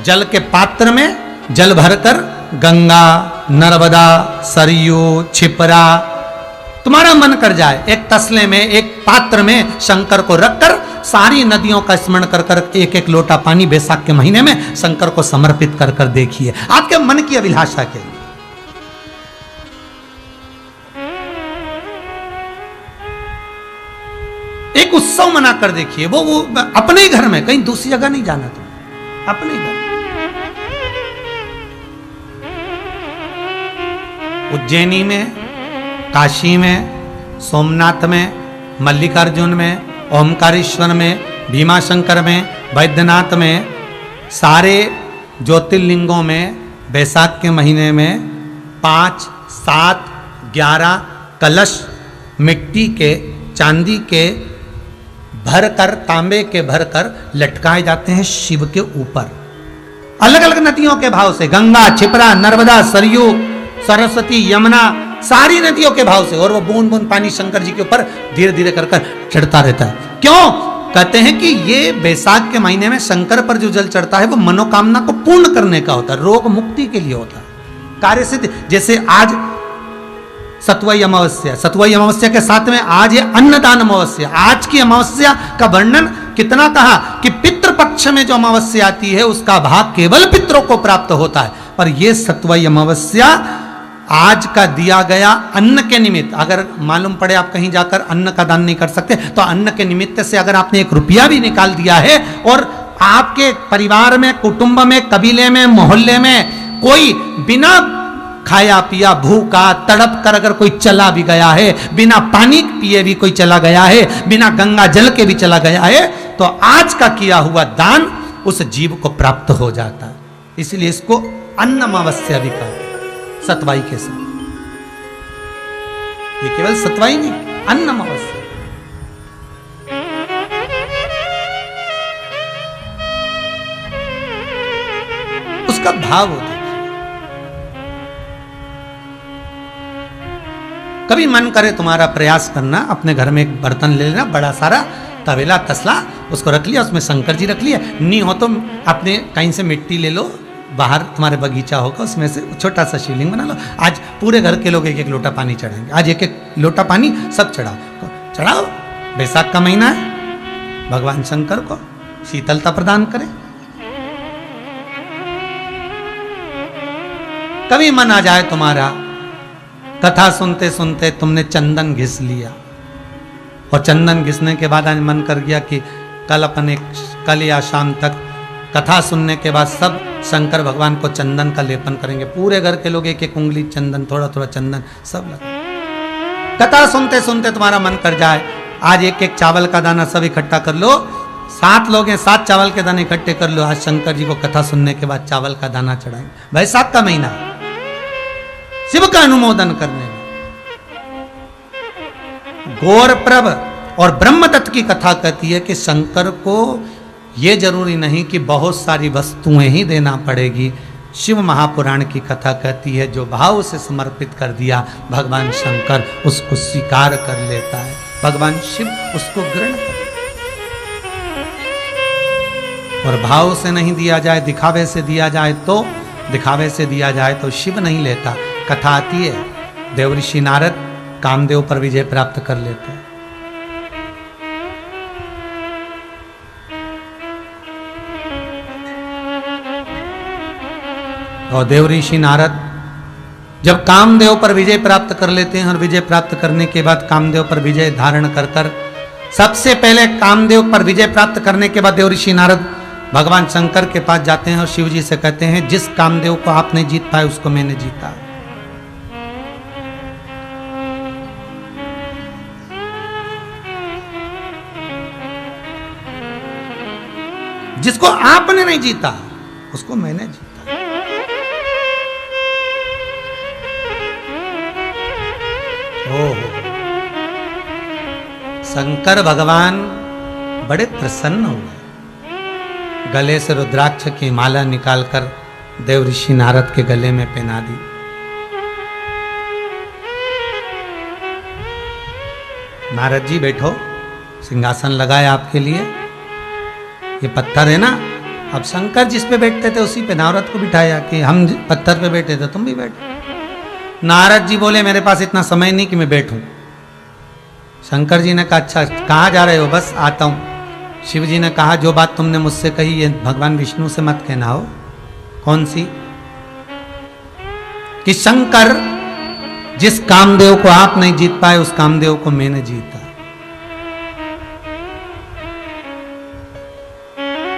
जल के पात्र में जल भरकर गंगा, नर्मदा, सरयू, छिपरा, तुम्हारा मन कर जाए एक तसले में, एक पात्र में शंकर को रखकर सारी नदियों का स्मरण कर कर एक एक लोटा पानी बैसाख के महीने में शंकर को समर्पित कर कर देखिए, आपके मन की अभिलाषा के लिए। एक उत्सव मना कर देखिए, वो अपने ही घर में, कहीं दूसरी जगह नहीं जाना, तुम अपने घर। उज्जैनी में, काशी में, सोमनाथ में, मल्लिकार्जुन में, ओमकारेश्वर में, भीमाशंकर में, वैद्यनाथ में, सारे ज्योतिर्लिंगों में बैसाख के महीने में 5, 7, 11 कलश मिट्टी के, चांदी के भरकर, तांबे के भरकर लटकाए जाते हैं शिव के ऊपर, अलग अलग नदियों के भाव से, गंगा, छिपरा, नर्मदा, सरयू, सरस्वती, यमुना, सारी नदियों के भाव से, और वो बूंद बूंद पानी शंकर जी के ऊपर धीरे धीरे कर कर चढ़ता रहता है। क्यों? कहते हैं कि ये बैसाख के महीने में शंकर पर जो जल चढ़ता है वो मनोकामना को पूर्ण करने का होता है, रोग मुक्ति के लिए होता है, कार्य सिद्धि। जैसे आज सतुवाई अमावस्या, सतुवाई अमावस्या के साथ में आज ये अन्नदान अमावस्या, आज की अमावस्या का वर्णन कितना कहा कि पितृपक्ष में जो अमावस्या आती है उसका भाग केवल पितरों को प्राप्त होता है, पर यह सतुवाई अमावस्या आज का दिया गया अन्न के निमित्त, अगर मालूम पड़े आप कहीं जाकर अन्न का दान नहीं कर सकते तो अन्न के निमित्त से अगर आपने 1 रुपया भी निकाल दिया है और आपके परिवार में, कुटुंब में, कबीले में, मोहल्ले में कोई बिना खाया पिया, भूखा, तड़प कर अगर कोई चला भी गया है, बिना पानी पिए भी कोई चला गया है, बिना गंगा जल के भी चला गया है, तो आज का किया हुआ दान उस जीव को प्राप्त हो जाता है। इसलिए इसको अन्न अमावस्या भी कहा, सतवाई के साथ। ये केवल सतवाई नहीं, अन्न अमावस्या। उसका भाव होता है। कभी मन करे तुम्हारा प्रयास करना, अपने घर में एक बर्तन ले लेना, बड़ा सारा तवेला, तसला, उसको रख लिया, उसमें शंकर जी रख लिया, नहीं हो तो अपने कहीं से मिट्टी ले लो, बाहर तुम्हारे बगीचा होगा उसमें से छोटा सा शिवलिंग बना लो। आज पूरे घर के लोग 1-1 लोटा पानी चढ़ाएंगे, आज 1-1 लोटा पानी सब चढ़ाओ, चढ़ाओ। बैसाख का महीना है, भगवान शंकर को शीतलता प्रदान करें। कभी मन आ जाए तुम्हारा, कथा सुनते सुनते तुमने चंदन घिस लिया और चंदन घिसने के बाद आज मन कर गया कि कल या शाम तक कथा सुनने के बाद सब शंकर भगवान को चंदन का लेपन करेंगे, पूरे घर के लोग 1-1 उंगली चंदन, थोड़ा थोड़ा चंदन सब लगा। कथा सुनते सुनते तुम्हारा मन कर जाए आज 1-1 चावल का दाना सब इकट्ठा कर लो, 7 लोग हैं, 7 चावल के दाने इकट्ठे कर लो, आज शंकर जी को कथा सुनने के बाद चावल का दाना चढ़ाएंगे। बैसाख का महीना शिव का अनुमोदन करने में। गौरप्रभ और ब्रह्मदत्त की कथा कहती है कि शंकर को यह जरूरी नहीं कि बहुत सारी वस्तुएं ही देना पड़ेगी। शिव महापुराण की कथा कहती है जो भाव से समर्पित कर दिया भगवान शंकर उसको स्वीकार कर लेता है, भगवान शिव उसको ग्रहण कर लेता है। और भाव से नहीं दिया जाए, दिखावे से दिया जाए तो, दिखावे से दिया जाए तो शिव नहीं लेता। कथा आती है देवऋषि नारद कामदेव पर विजय प्राप्त कर लेते हैं। और देवऋषि नारद जब कामदेव पर विजय प्राप्त कर लेते हैं और विजय प्राप्त करने के बाद कामदेव पर विजय धारण कर कर, सबसे पहले कामदेव पर विजय प्राप्त करने के बाद देवऋषि नारद भगवान शंकर के पास जाते हैं और शिव जी से कहते हैं जिस कामदेव को आप नहीं जीत पाए उसको मैंने जीता। जिसको आपने नहीं जीता उसको मैंने जीता। ओहो, शंकर भगवान बड़े प्रसन्न हुए, गले से रुद्राक्ष की माला निकालकर देव ऋषि नारद के गले में पहना दी। नारद जी बैठो, सिंहासन लगाया आपके लिए, ये पत्थर है ना, अब शंकर जिस पे बैठते थे उसी पे नारद को बिठाया कि हम पत्थर पे बैठे थे तुम भी बैठो। नारद जी बोले मेरे पास इतना समय नहीं कि मैं बैठूं। शंकर जी ने कहा अच्छा कहाँ जा रहे हो? बस आता हूं। शिव जी ने कहा जो बात तुमने मुझसे कही ये भगवान विष्णु से मत कहना हो। कौन सी? कि शंकर जिस कामदेव को आप नहीं जीत पाए उस कामदेव को मैंने जीता।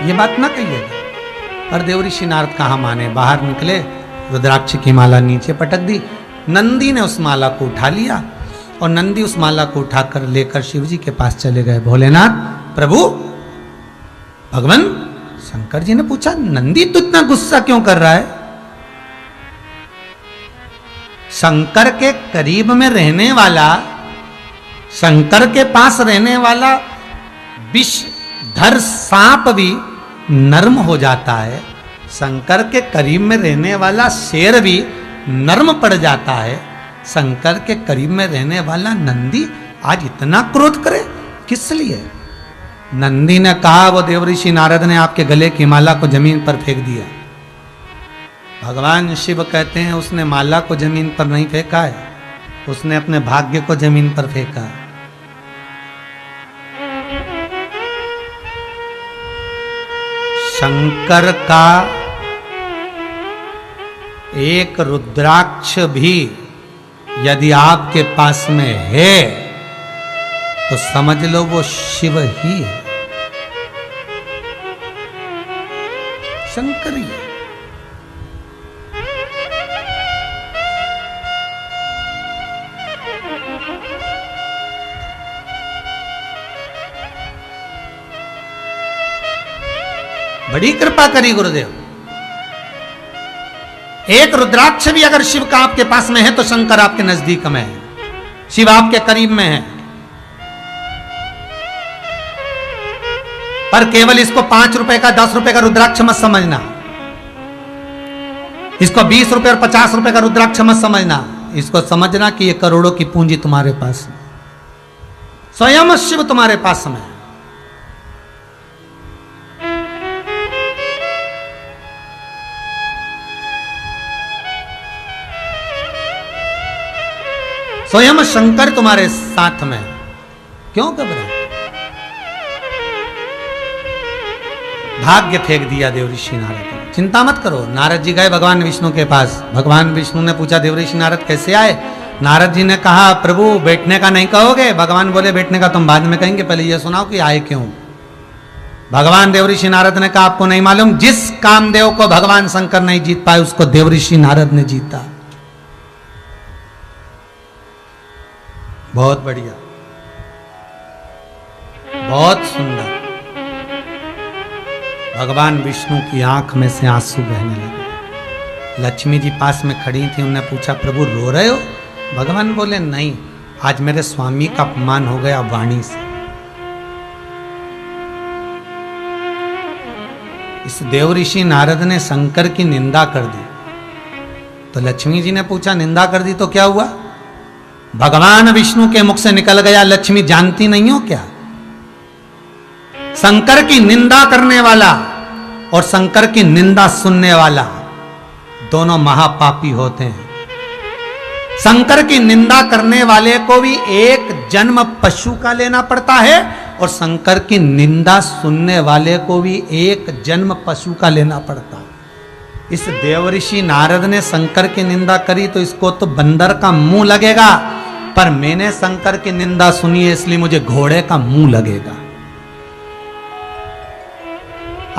ये बात ना कहिएगा। पर देव ऋषि नारद कहां माने, बाहर निकले, रुद्राक्ष की माला नीचे पटक दी। नंदी ने उस माला को उठा लिया और नंदी उस माला को उठाकर लेकर शिव जी के पास चले गए। भोलेनाथ प्रभु भगवान, शंकर जी ने पूछा नंदी तो इतना गुस्सा क्यों कर रहा है? शंकर के करीब में रहने वाला, शंकर के पास रहने वाला विषधर सांप भी नर्म हो जाता है, शंकर के करीब में रहने वाला शेर भी नर्म पड़ जाता है, शंकर के करीब में रहने वाला नंदी आज इतना क्रोध करे किस लिए? नंदी ने कहा वो देव ऋषि नारद ने आपके गले की माला को जमीन पर फेंक दिया। भगवान शिव कहते हैं उसने माला को जमीन पर नहीं फेंका है, उसने अपने भाग्य को जमीन पर फेंका है। शंकर का एक रुद्राक्ष भी यदि आपके पास में है तो समझ लो वो शिव ही है, शंकर ही है। बड़ी कृपा करी गुरुदेव। एक रुद्राक्ष भी अगर शिव का आपके पास में है तो शंकर आपके नजदीक में है, शिव आपके करीब में है। पर केवल इसको 5 रुपए का 10 रुपए का रुद्राक्ष मत समझना, इसको 20 रुपए और 50 रुपए का रुद्राक्ष मत समझना, इसको समझना कि ये करोड़ों की पूंजी तुम्हारे पास है, स्वयं शिव तुम्हारे पास में। स्वयं शंकर तुम्हारे साथ में, क्यों घबरा? भाग्य फेंक दिया देव ऋषि नारद ने। चिंता मत करो। नारद जी गए भगवान विष्णु के पास। भगवान विष्णु ने पूछा देव ऋषि नारद कैसे आए? नारद जी ने कहा प्रभु बैठने का नहीं कहोगे? भगवान बोले बैठने का तुम बाद में कहेंगे, पहले यह सुनाओ कि आए क्यों। भगवान देव ऋषि नारद ने कहा आपको नहीं मालूम, जिस कामदेव को भगवान शंकर नहीं जीत पाए उसको देव ऋषि नारद ने जीता। बहुत बढ़िया, बहुत सुंदर। भगवान विष्णु की आंख में से आंसू बहने लगे। लक्ष्मी जी पास में खड़ी थी, उन्होंने पूछा प्रभु रो रहे हो? भगवान बोले नहीं, आज मेरे स्वामी का अपमान हो गया वाणी से। इस देव ऋषि नारद ने शंकर की निंदा कर दी। तो लक्ष्मी जी ने पूछा निंदा कर दी तो क्या हुआ? भगवान विष्णु के मुख से निकल गया, लक्ष्मी जानती नहीं हो क्या? शंकर की निंदा करने वाला और शंकर की निंदा सुनने वाला दोनों महापापी होते हैं। शंकर की निंदा करने वाले को भी एक जन्म पशु का लेना पड़ता है और शंकर की निंदा सुनने वाले को भी एक जन्म पशु का लेना पड़ता है। इस देवऋषि नारद ने शंकर की निंदा करी तो इसको तो बंदर का मुंह लगेगा, पर मैंने शंकर की निंदा सुनी है इसलिए मुझे घोड़े का मुंह लगेगा।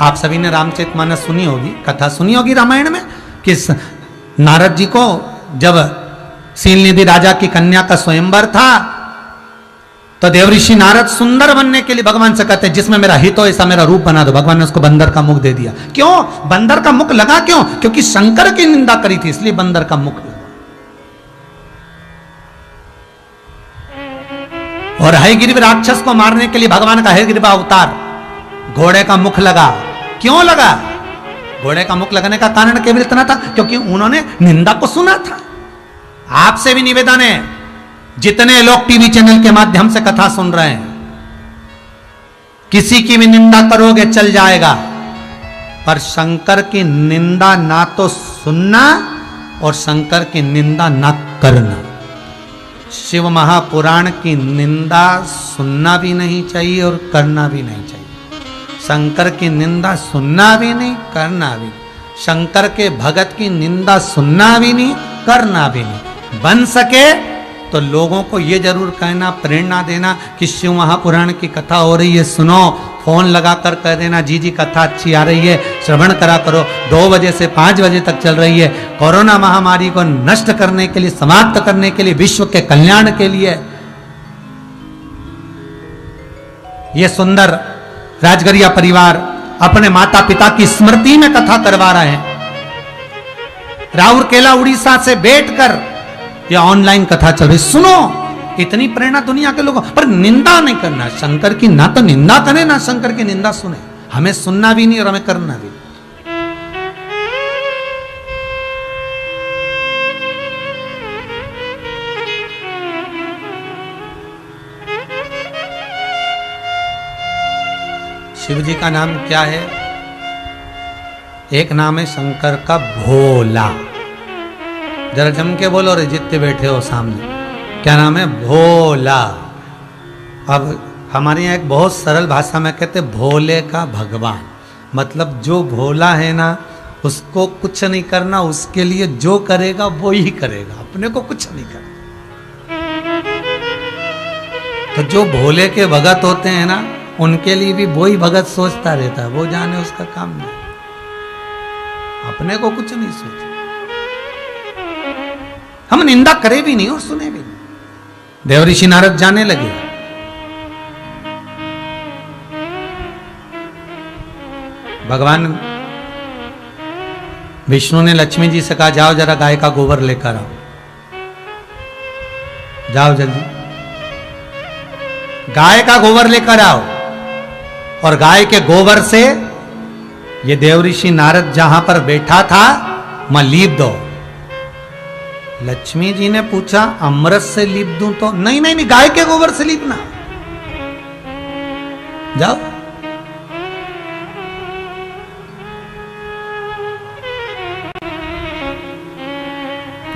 आप सभी ने रामचरितमानस सुनी होगी, कथा सुनी होगी रामायण में कि नारद जी को जब शीलनिधि राजा की कन्या का स्वयंवर था तो तो देवऋषि नारद सुंदर बनने के लिए भगवान से कहते हैं जिसमें मेरा हित हो ऐसा मेरा रूप बना दो। भगवान ने उसको बंदर का मुख दे दिया। क्यों बंदर का मुख लगा? क्यों? क्योंकि शंकर की निंदा करी थी, इसलिए बंदर का मुख लगा। और हयग्रीव राक्षस को मारने के लिए भगवान का हयग्रीव अवतार, घोड़े का मुख लगा। क्यों लगा? घोड़े का मुख लगने का कारण केवल इतना था क्योंकि उन्होंने निंदा को सुना था। आपसे भी निवेदन है, जितने लोग टीवी चैनल के माध्यम से कथा सुन रहे हैं, किसी की भी निंदा करोगे चल जाएगा, पर शंकर की निंदा ना तो सुनना और शंकर की निंदा ना करना। शिव महापुराण की निंदा सुनना भी नहीं चाहिए और करना भी नहीं चाहिए। शंकर की निंदा सुनना भी नहीं, करना भी नहीं। शंकर के भगत की निंदा सुनना भी नहीं, करना भी नहीं। बन सके तो लोगों को ये जरूर कहना, प्रेरणा देना कि शिव महापुराण की कथा हो रही है, सुनो। फोन लगाकर कह देना जी जी कथा अच्छी आ रही है, श्रवण करा करो। 2 बजे से 5 बजे तक चल रही है। कोरोना महामारी को नष्ट करने के लिए, समाप्त करने के लिए, विश्व के कल्याण के लिए ये सुंदर राजगरिया परिवार अपने माता पिता की स्मृति में कथा करवा रहे हैं। राउरकेला उड़ीसा से बैठकर यह ऑनलाइन कथा चल रही। सुनो, इतनी प्रेरणा दुनिया के लोगों, पर निंदा नहीं करना। शंकर की ना तो निंदा करें ना शंकर की निंदा सुने। हमें सुनना भी नहीं और हमें करना भी नहीं। शिव जी का नाम क्या है? एक नाम है शंकर का भोला। जरा जम के बोलो रे, जितने बैठे हो सामने, क्या नाम है? भोला। अब हमारे यहाँ एक बहुत सरल भाषा में कहते भोले का भगवान, मतलब जो भोला है ना उसको कुछ नहीं करना, उसके लिए जो करेगा वो ही करेगा, अपने को कुछ नहीं करना। तो जो भोले के भगत होते हैं ना, उनके लिए भी वही भगत सोचता रहता है, वो जाने उसका काम नहीं, अपने को कुछ नहीं सोचता। हम निंदा करे भी नहीं और सुने भी नहीं। देवऋषि नारद जाने लगे। भगवान विष्णु ने लक्ष्मी जी से कहा जाओ जरा गाय का गोबर लेकर आओ, जाओ जल्दी गाय का गोबर लेकर आओ। और गाय के गोबर से ये देवऋषि नारद जहां पर बैठा था वहां लीप दो। लक्ष्मी जी ने पूछा अमृत से लीप दूं तो? नहीं नहीं नहीं, गाय के गोबर से लीपना। जाओ।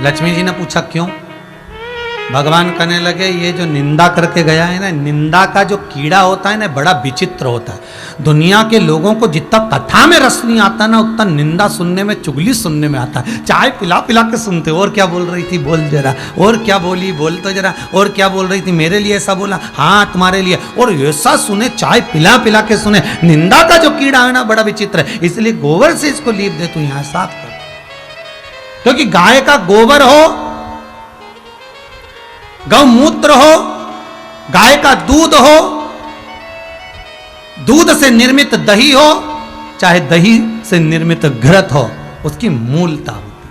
लक्ष्मी जी ने पूछा क्यों? भगवान कहने लगे ये जो निंदा करके गया है ना, निंदा का जो कीड़ा होता है ना बड़ा विचित्र होता है। दुनिया के लोगों को जितना कथा में रस नहीं आता ना, उतना निंदा सुनने में, चुगली सुनने में आता है। चाय पिला पिला के सुनते, और क्या बोल रही थी बोल जरा, और क्या बोली बोल तो जरा, और क्या बोल रही थी मेरे लिए ऐसा बोला, हाँ तुम्हारे लिए, और ऐसा सुने, चाय पिला पिला के सुने। निंदा का जो कीड़ा है ना बड़ा विचित्र है, इसलिए गोबर से इसको लीप दे, तू यहां साफ कर। क्योंकि गाय का गोबर हो, गौमूत्र हो, गाय का दूध हो, दूध से निर्मित दही हो, चाहे दही से निर्मित घृत हो, उसकी मूलता होती है।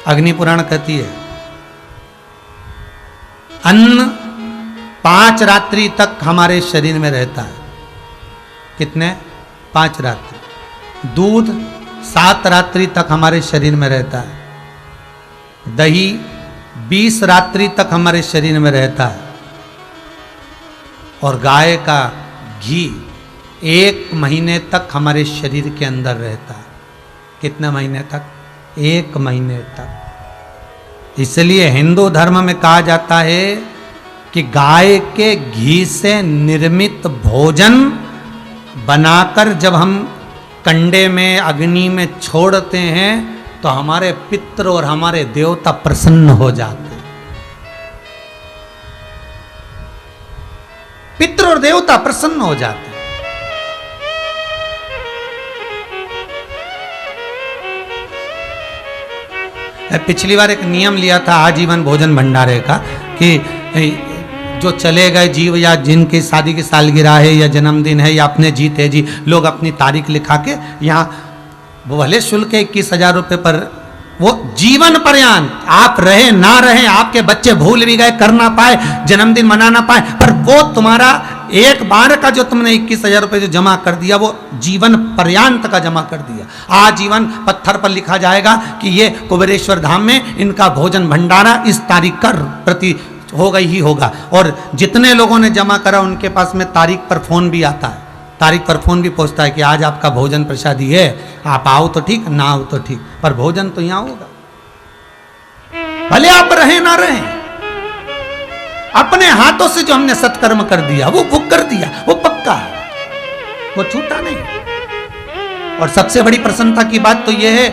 अग्नि पुराण कहती है अन्न 5 रात्रि तक हमारे शरीर में रहता है। कितने? 5 रात्रि। दूध 7 रात्रि तक हमारे शरीर में रहता है। दही 20 रात्रि तक हमारे शरीर में रहता है। और गाय का घी 1 महीने तक हमारे शरीर के अंदर रहता है। कितने महीने तक? 1 महीने तक। इसलिए हिंदू धर्म में कहा जाता है कि गाय के घी से निर्मित भोजन बनाकर जब हम कंडे में, अग्नि में छोड़ते हैं तो हमारे पितृ और हमारे देवता प्रसन्न हो जाते हैं। पितृ और देवता प्रसन्न हो जाते हैं। पिछली बार एक नियम लिया था आजीवन भोजन भंडारे का कि जो चले गए जीव या जिनकी शादी की सालगिरह है या जन्मदिन है या अपने जीते जी लोग अपनी तारीख लिखा के यहाँ भले शुल्क 21,000 रुपये पर वो जीवन पर्यंत आप रहे ना रहे, आपके बच्चे भूल भी गए, कर ना पाए, जन्मदिन मना ना पाए, पर वो तुम्हारा एक बार का जो तुमने 21,000 रुपये जो जमा कर दिया वो जीवन पर्यंत का जमा कर दिया। आजीवन पत्थर पर लिखा जाएगा कि ये कुबेरेश्वर धाम में इनका भोजन भंडारा इस तारीख का प्रति होगा ही होगा। और जितने लोगों ने जमा करा उनके पास में तारीख पर फोन भी आता है, तारीख पर फोन भी पहुंचता है कि आज आपका भोजन प्रसादी है, आप आओ तो ठीक, ना आओ तो ठीक, पर भोजन तो यहां होगा। भले आप रहे ना रहे, अपने हाथों से जो हमने सत्कर्म कर दिया वो कर दिया, वो पक्का है, वो छूटा नहीं। और सबसे बड़ी प्रसन्नता की बात तो यह है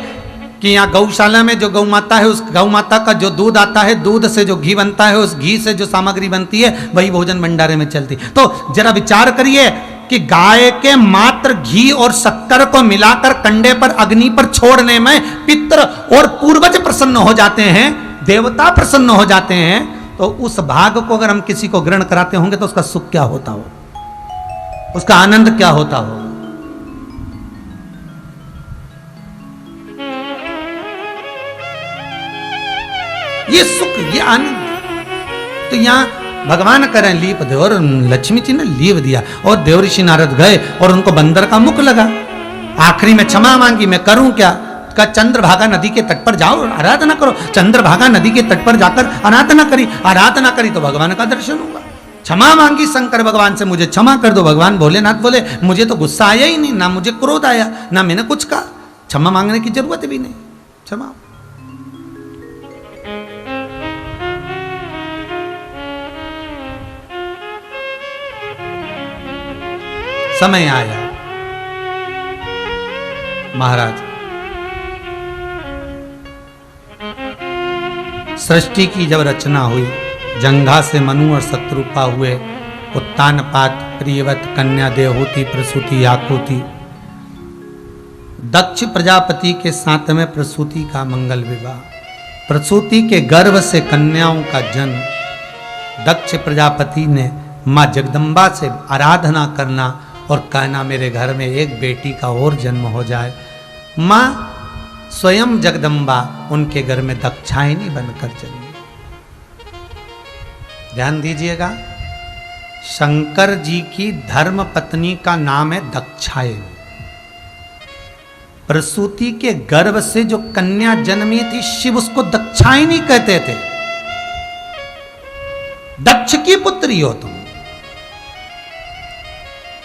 कि यहाँ गौशाला में जो गौ माता है, उस गौ माता का जो दूध आता है, दूध से जो घी बनता है, उस घी से जो सामग्री बनती है वही भोजन भंडारे में चलती। तो जरा विचार करिए कि गाय के मात्र घी और शक्कर को मिलाकर कंडे पर अग्नि पर छोड़ने में पितृ और पूर्वज प्रसन्न हो जाते हैं, देवता प्रसन्न हो जाते हैं, तो उस भाग को अगर हम किसी को ग्रहण कराते होंगे तो उसका सुख क्या होता हो, उसका आनंद क्या होता हो। ये सुख, ये आनंद। तो यहां भगवान करें लीप दे, और लक्ष्मी जी ने लीप दिया और देवऋषि नारद गए और उनको बंदर का मुख लगा। आखिरी में क्षमा मांगी, मैं करूं क्या? का चंद्रभागा नदी के तट पर जाओ आराधना करो। चंद्रभागा नदी के तट पर जाकर आराधना करी तो भगवान का दर्शन हुआ। क्षमा मांगी शंकर भगवान से, मुझे क्षमा कर दो। भगवान भोलेनाथ बोले मुझे तो गुस्सा आया ही नहीं, ना मुझे क्रोध आया, ना मैंने कुछ कहा, क्षमा मांगने की जरूरत भी नहीं, क्षमा। समय आया महाराज, सृष्टि की जब रचना हुई, जंघा से मनु और शत्रुपा हुए, उत्तानपात प्रियवत कन्या देवहूति प्रसूति आकुति। दक्ष प्रजापति के साथ में प्रसूति का मंगल विवाह, प्रसूति के गर्भ से कन्याओं का जन्म। दक्ष प्रजापति ने मां जगदम्बा से आराधना करना और कहना मेरे घर में एक बेटी का और जन्म हो जाए। मां स्वयं जगदम्बा उनके घर में दक्षायनी बनकर चली। ध्यान दीजिएगा, शंकर जी की धर्म पत्नी का नाम है दक्षायनी। प्रसूति के गर्भ से जो कन्या जन्मी थी, शिव उसको दक्षायनी कहते थे। दक्ष की पुत्री हो तुम।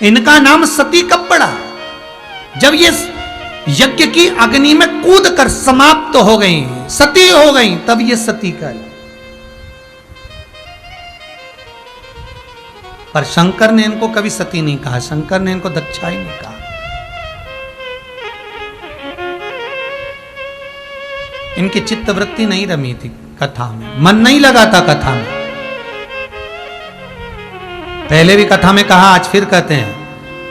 इनका नाम सती कब पड़ा? जब ये यज्ञ की अग्नि में कूद कर समाप्त हो गई, सती हो गई, तब ये सती का। पर शंकर ने इनको कभी सती नहीं कहा, शंकर ने इनको दक्षायनी कहा। इनकी चित्तवृत्ति नहीं रमी थी कथा में, मन नहीं लगा था कथा में। पहले भी कथा में कहा, आज फिर कहते हैं,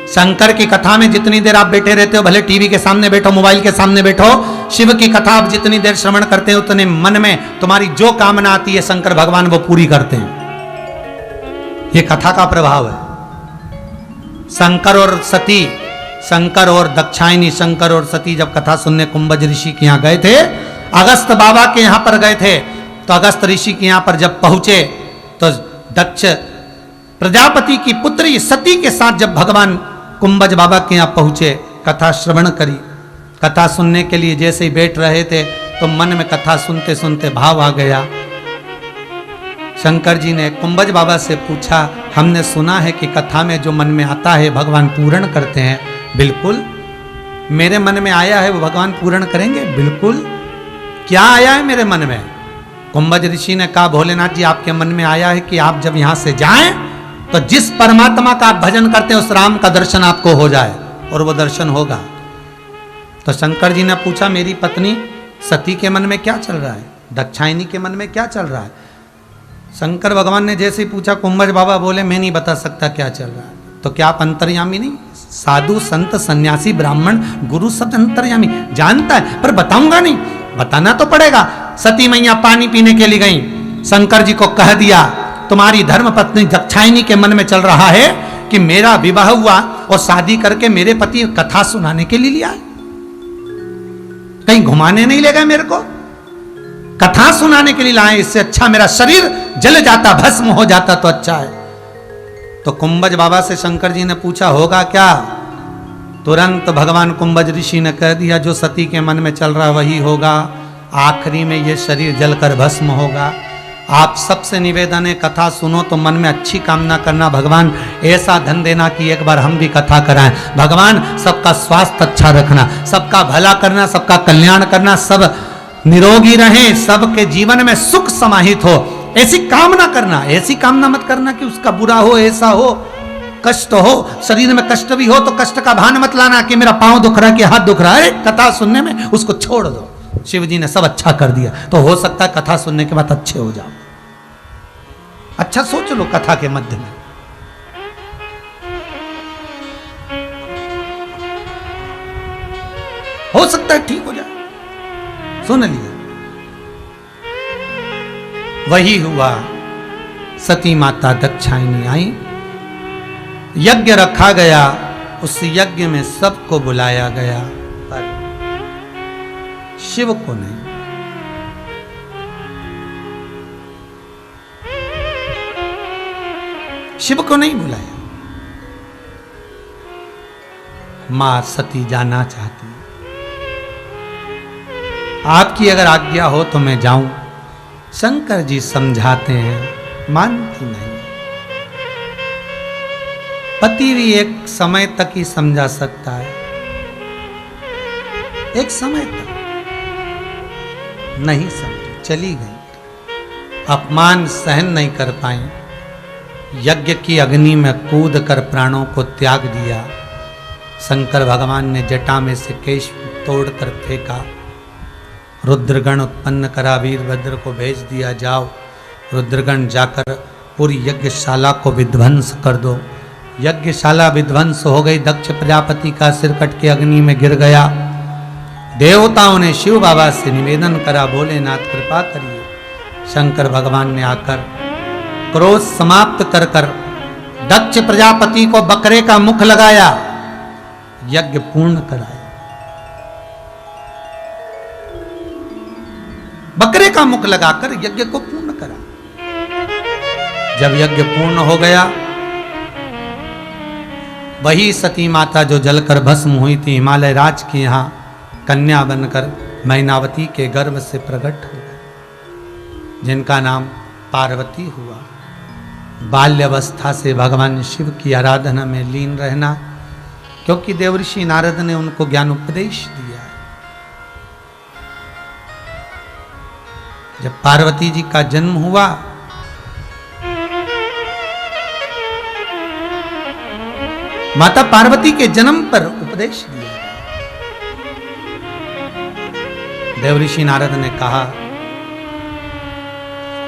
शंकर की कथा में जितनी देर आप बैठे रहते हो, भले टीवी के सामने बैठो, मोबाइल के सामने बैठो, शिव की कथा आप जितनी देर श्रवण करते हो उतने मन में तुम्हारी जो कामना आती है शंकर भगवान वो पूरी करते हैं। ये कथा का प्रभाव है। शंकर और सती, शंकर और दक्षायनी, शंकर और सती जब कथा सुनने कुंभज ऋषि के यहाँ गए थे, अगस्त बाबा के यहाँ पर गए थे, तो अगस्त ऋषि के यहाँ पर जब पहुंचे तो दक्ष प्रजापति की पुत्री सती के साथ जब भगवान कुंभज बाबा के यहाँ पहुंचे, कथा श्रवण करी। कथा सुनने के लिए जैसे ही बैठ रहे थे तो मन में कथा सुनते सुनते भाव आ गया। शंकर जी ने कुंभज बाबा से पूछा, हमने सुना है कि कथा में जो मन में आता है भगवान पूर्ण करते हैं। बिल्कुल, मेरे मन में आया है वो भगवान पूर्ण करेंगे, बिल्कुल। क्या आया है मेरे मन में? कुंभज ऋषि ने कहा, भोलेनाथ जी आपके मन में आया है कि आप जब यहां से जाएं तो जिस परमात्मा का आप भजन करते हैं उस राम का दर्शन आपको हो जाए, और वो दर्शन होगा। तो शंकर जी ने पूछा, मेरी पत्नी सती के मन में क्या चल रहा है, दक्षायनी के मन में क्या चल रहा है? शंकर भगवान ने जैसे ही पूछा, कुंभज बाबा बोले, मैं नहीं बता सकता क्या चल रहा है। तो क्या आप अंतर्यामी नहीं? साधु संत सन्यासी ब्राह्मण गुरु सब अंतर्यामी, जानता है, पर बताऊंगा नहीं। बताना तो पड़ेगा। सती मैया पानी पीने के लिए गई, शंकर जी को कह दिया तुम्हारी धर्म पत्नी दाक्षायणी के मन में चल रहा है कि मेरा विवाह हुआ और शादी करके मेरे पति कथा सुनाने के लिए लिया, कहीं घुमाने नहीं ले गए मेरे को, कथा सुनाने के लिए लाए। इससे अच्छा मेरा शरीर जल जाता, भस्म हो जाता तो अच्छा है। तो कुंभज बाबा से शंकर जी ने पूछा होगा क्या? तुरंत भगवान कुंभज ऋषि ने कह दिया जो सती के मन में चल रहा वही होगा, आखिरी में ये शरीर जलकर भस्म होगा। आप सबसे निवेदन है कथा सुनो तो मन में अच्छी कामना करना, भगवान ऐसा धन देना कि एक बार हम भी कथा कराएं। भगवान सबका स्वास्थ्य अच्छा रखना, सबका भला करना, सबका कल्याण करना, सब निरोगी रहें, सबके जीवन में सुख समाहित हो, ऐसी कामना करना। ऐसी कामना मत करना कि उसका बुरा हो, ऐसा हो, कष्ट हो, शरीर में कष्ट भी हो तो कष्ट का भान मत लाना कि मेरा पांव दुख रहा है कि हाथ दुख रहा है। कथा सुनने में उसको छोड़ दो, शिव जी ने सब अच्छा कर दिया, तो हो सकता है कथा सुनने के बाद अच्छे हो जाओ। अच्छा सोच लो कथा के मध्य में। हो सकता है ठीक हो जाए। सुन लिया, वही हुआ। सती माता दाक्षायणी आई, यज्ञ रखा गया, उस यज्ञ में सबको बुलाया गया पर शिव को नहीं। शिव को नहीं बुलाया। मां सती जाना चाहती, आपकी अगर आज्ञा हो तो मैं जाऊं। शंकर जी समझाते हैं, मानती नहीं। पति भी एक समय तक ही समझा सकता है, एक समय तक नहीं समझी, चली गई। अपमान सहन नहीं कर पाई, यज्ञ की अग्नि में कूद कर प्राणों को त्याग दिया। शंकर भगवान ने जटा में से केश तोड़कर फेंका, रुद्रगण उत्पन्न करा, वीरभद्र को भेज दिया, जाओ रुद्रगण जाकर पूरी यज्ञशाला को विध्वंस कर दो। यज्ञशाला विध्वंस हो गई, दक्ष प्रजापति का सिर कट के अग्नि में गिर गया। देवताओं ने शिव बाबा से निवेदन करा, भोलेनाथ कृपा करिए। शंकर भगवान ने आकर क्रोध समाप्त कर कर दक्ष प्रजापति को बकरे का मुख लगाया, यज्ञ पूर्ण कराया। बकरे का मुख लगाकर यज्ञ को पूर्ण करा। जब यज्ञ पूर्ण हो गया, वही सती माता जो जलकर भस्म हुई थी, हिमालय राज की यहां कन्या बनकर मैनावती के गर्भ से प्रकट हो गई, जिनका नाम पार्वती हुआ। बाल्यावस्था से भगवान शिव की आराधना में लीन रहना, क्योंकि देवर्षि नारद ने उनको ज्ञान उपदेश दिया है। जब पार्वती जी का जन्म हुआ, माता पार्वती के जन्म पर उपदेश दिया। देवर्षि नारद ने कहा,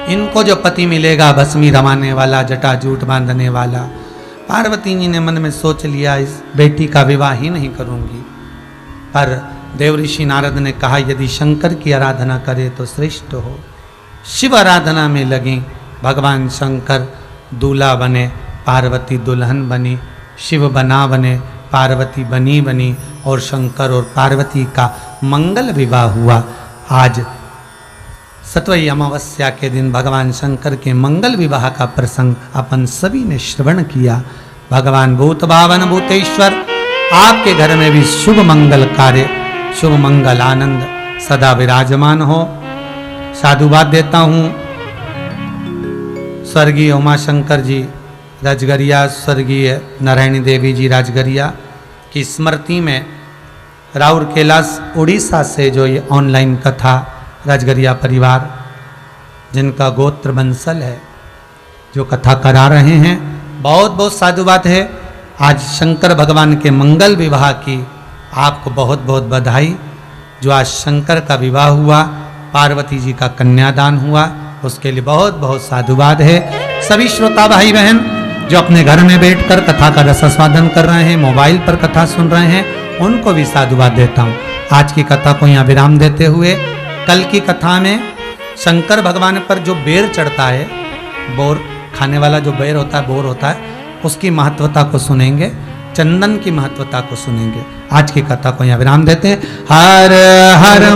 इनको जो पति मिलेगा भस्मी रमाने वाला, जटा जूट बांधने वाला। पार्वती जी ने मन में सोच लिया इस बेटी का विवाह ही नहीं करूंगी। पर देवर्षि नारद ने कहा, यदि शंकर की आराधना करे तो श्रेष्ठ हो। शिव आराधना में लगी, भगवान शंकर दूल्हा बने, पार्वती दुल्हन बनी, शिव बना बने, पार्वती बनी बनी, और शंकर और पार्वती का मंगल विवाह हुआ। आज सतवई अमावस्या के दिन भगवान शंकर के मंगल विवाह का प्रसंग अपन सभी ने श्रवण किया। भगवान भूत भावन भूतेश्वर आपके घर में भी शुभ मंगल कार्य, शुभ मंगल आनंद सदा विराजमान हो। साधुवाद देता हूँ स्वर्गीय उमाशंकर जी राजगरिया, स्वर्गीय नारायणी देवी जी राजगरिया की स्मृति में राउर कैलाश उड़ीसा से जो ये ऑनलाइन कथा राजगरिया परिवार, जिनका गोत्र बंसल है, जो कथा करा रहे हैं, बहुत बहुत साधुवाद है। आज शंकर भगवान के मंगल विवाह की आपको बहुत बहुत बधाई। जो आज शंकर का विवाह हुआ, पार्वती जी का कन्यादान हुआ, उसके लिए बहुत बहुत साधुवाद है। सभी श्रोता भाई बहन जो अपने घर में बैठकर कथा का रसास्वादन कर रहे हैं, मोबाइल पर कथा सुन रहे हैं, उनको भी साधुवाद देता हूँ। आज की कथा को यहाँ विराम देते हुए कल की कथा में शंकर भगवान पर जो बेर चढ़ता है, बोर खाने वाला जो बेर होता है, बोर होता है, उसकी महत्वता को सुनेंगे, चंदन की महत्वता को सुनेंगे। आज की कथा को यहाँ विराम देते हैं। हर हर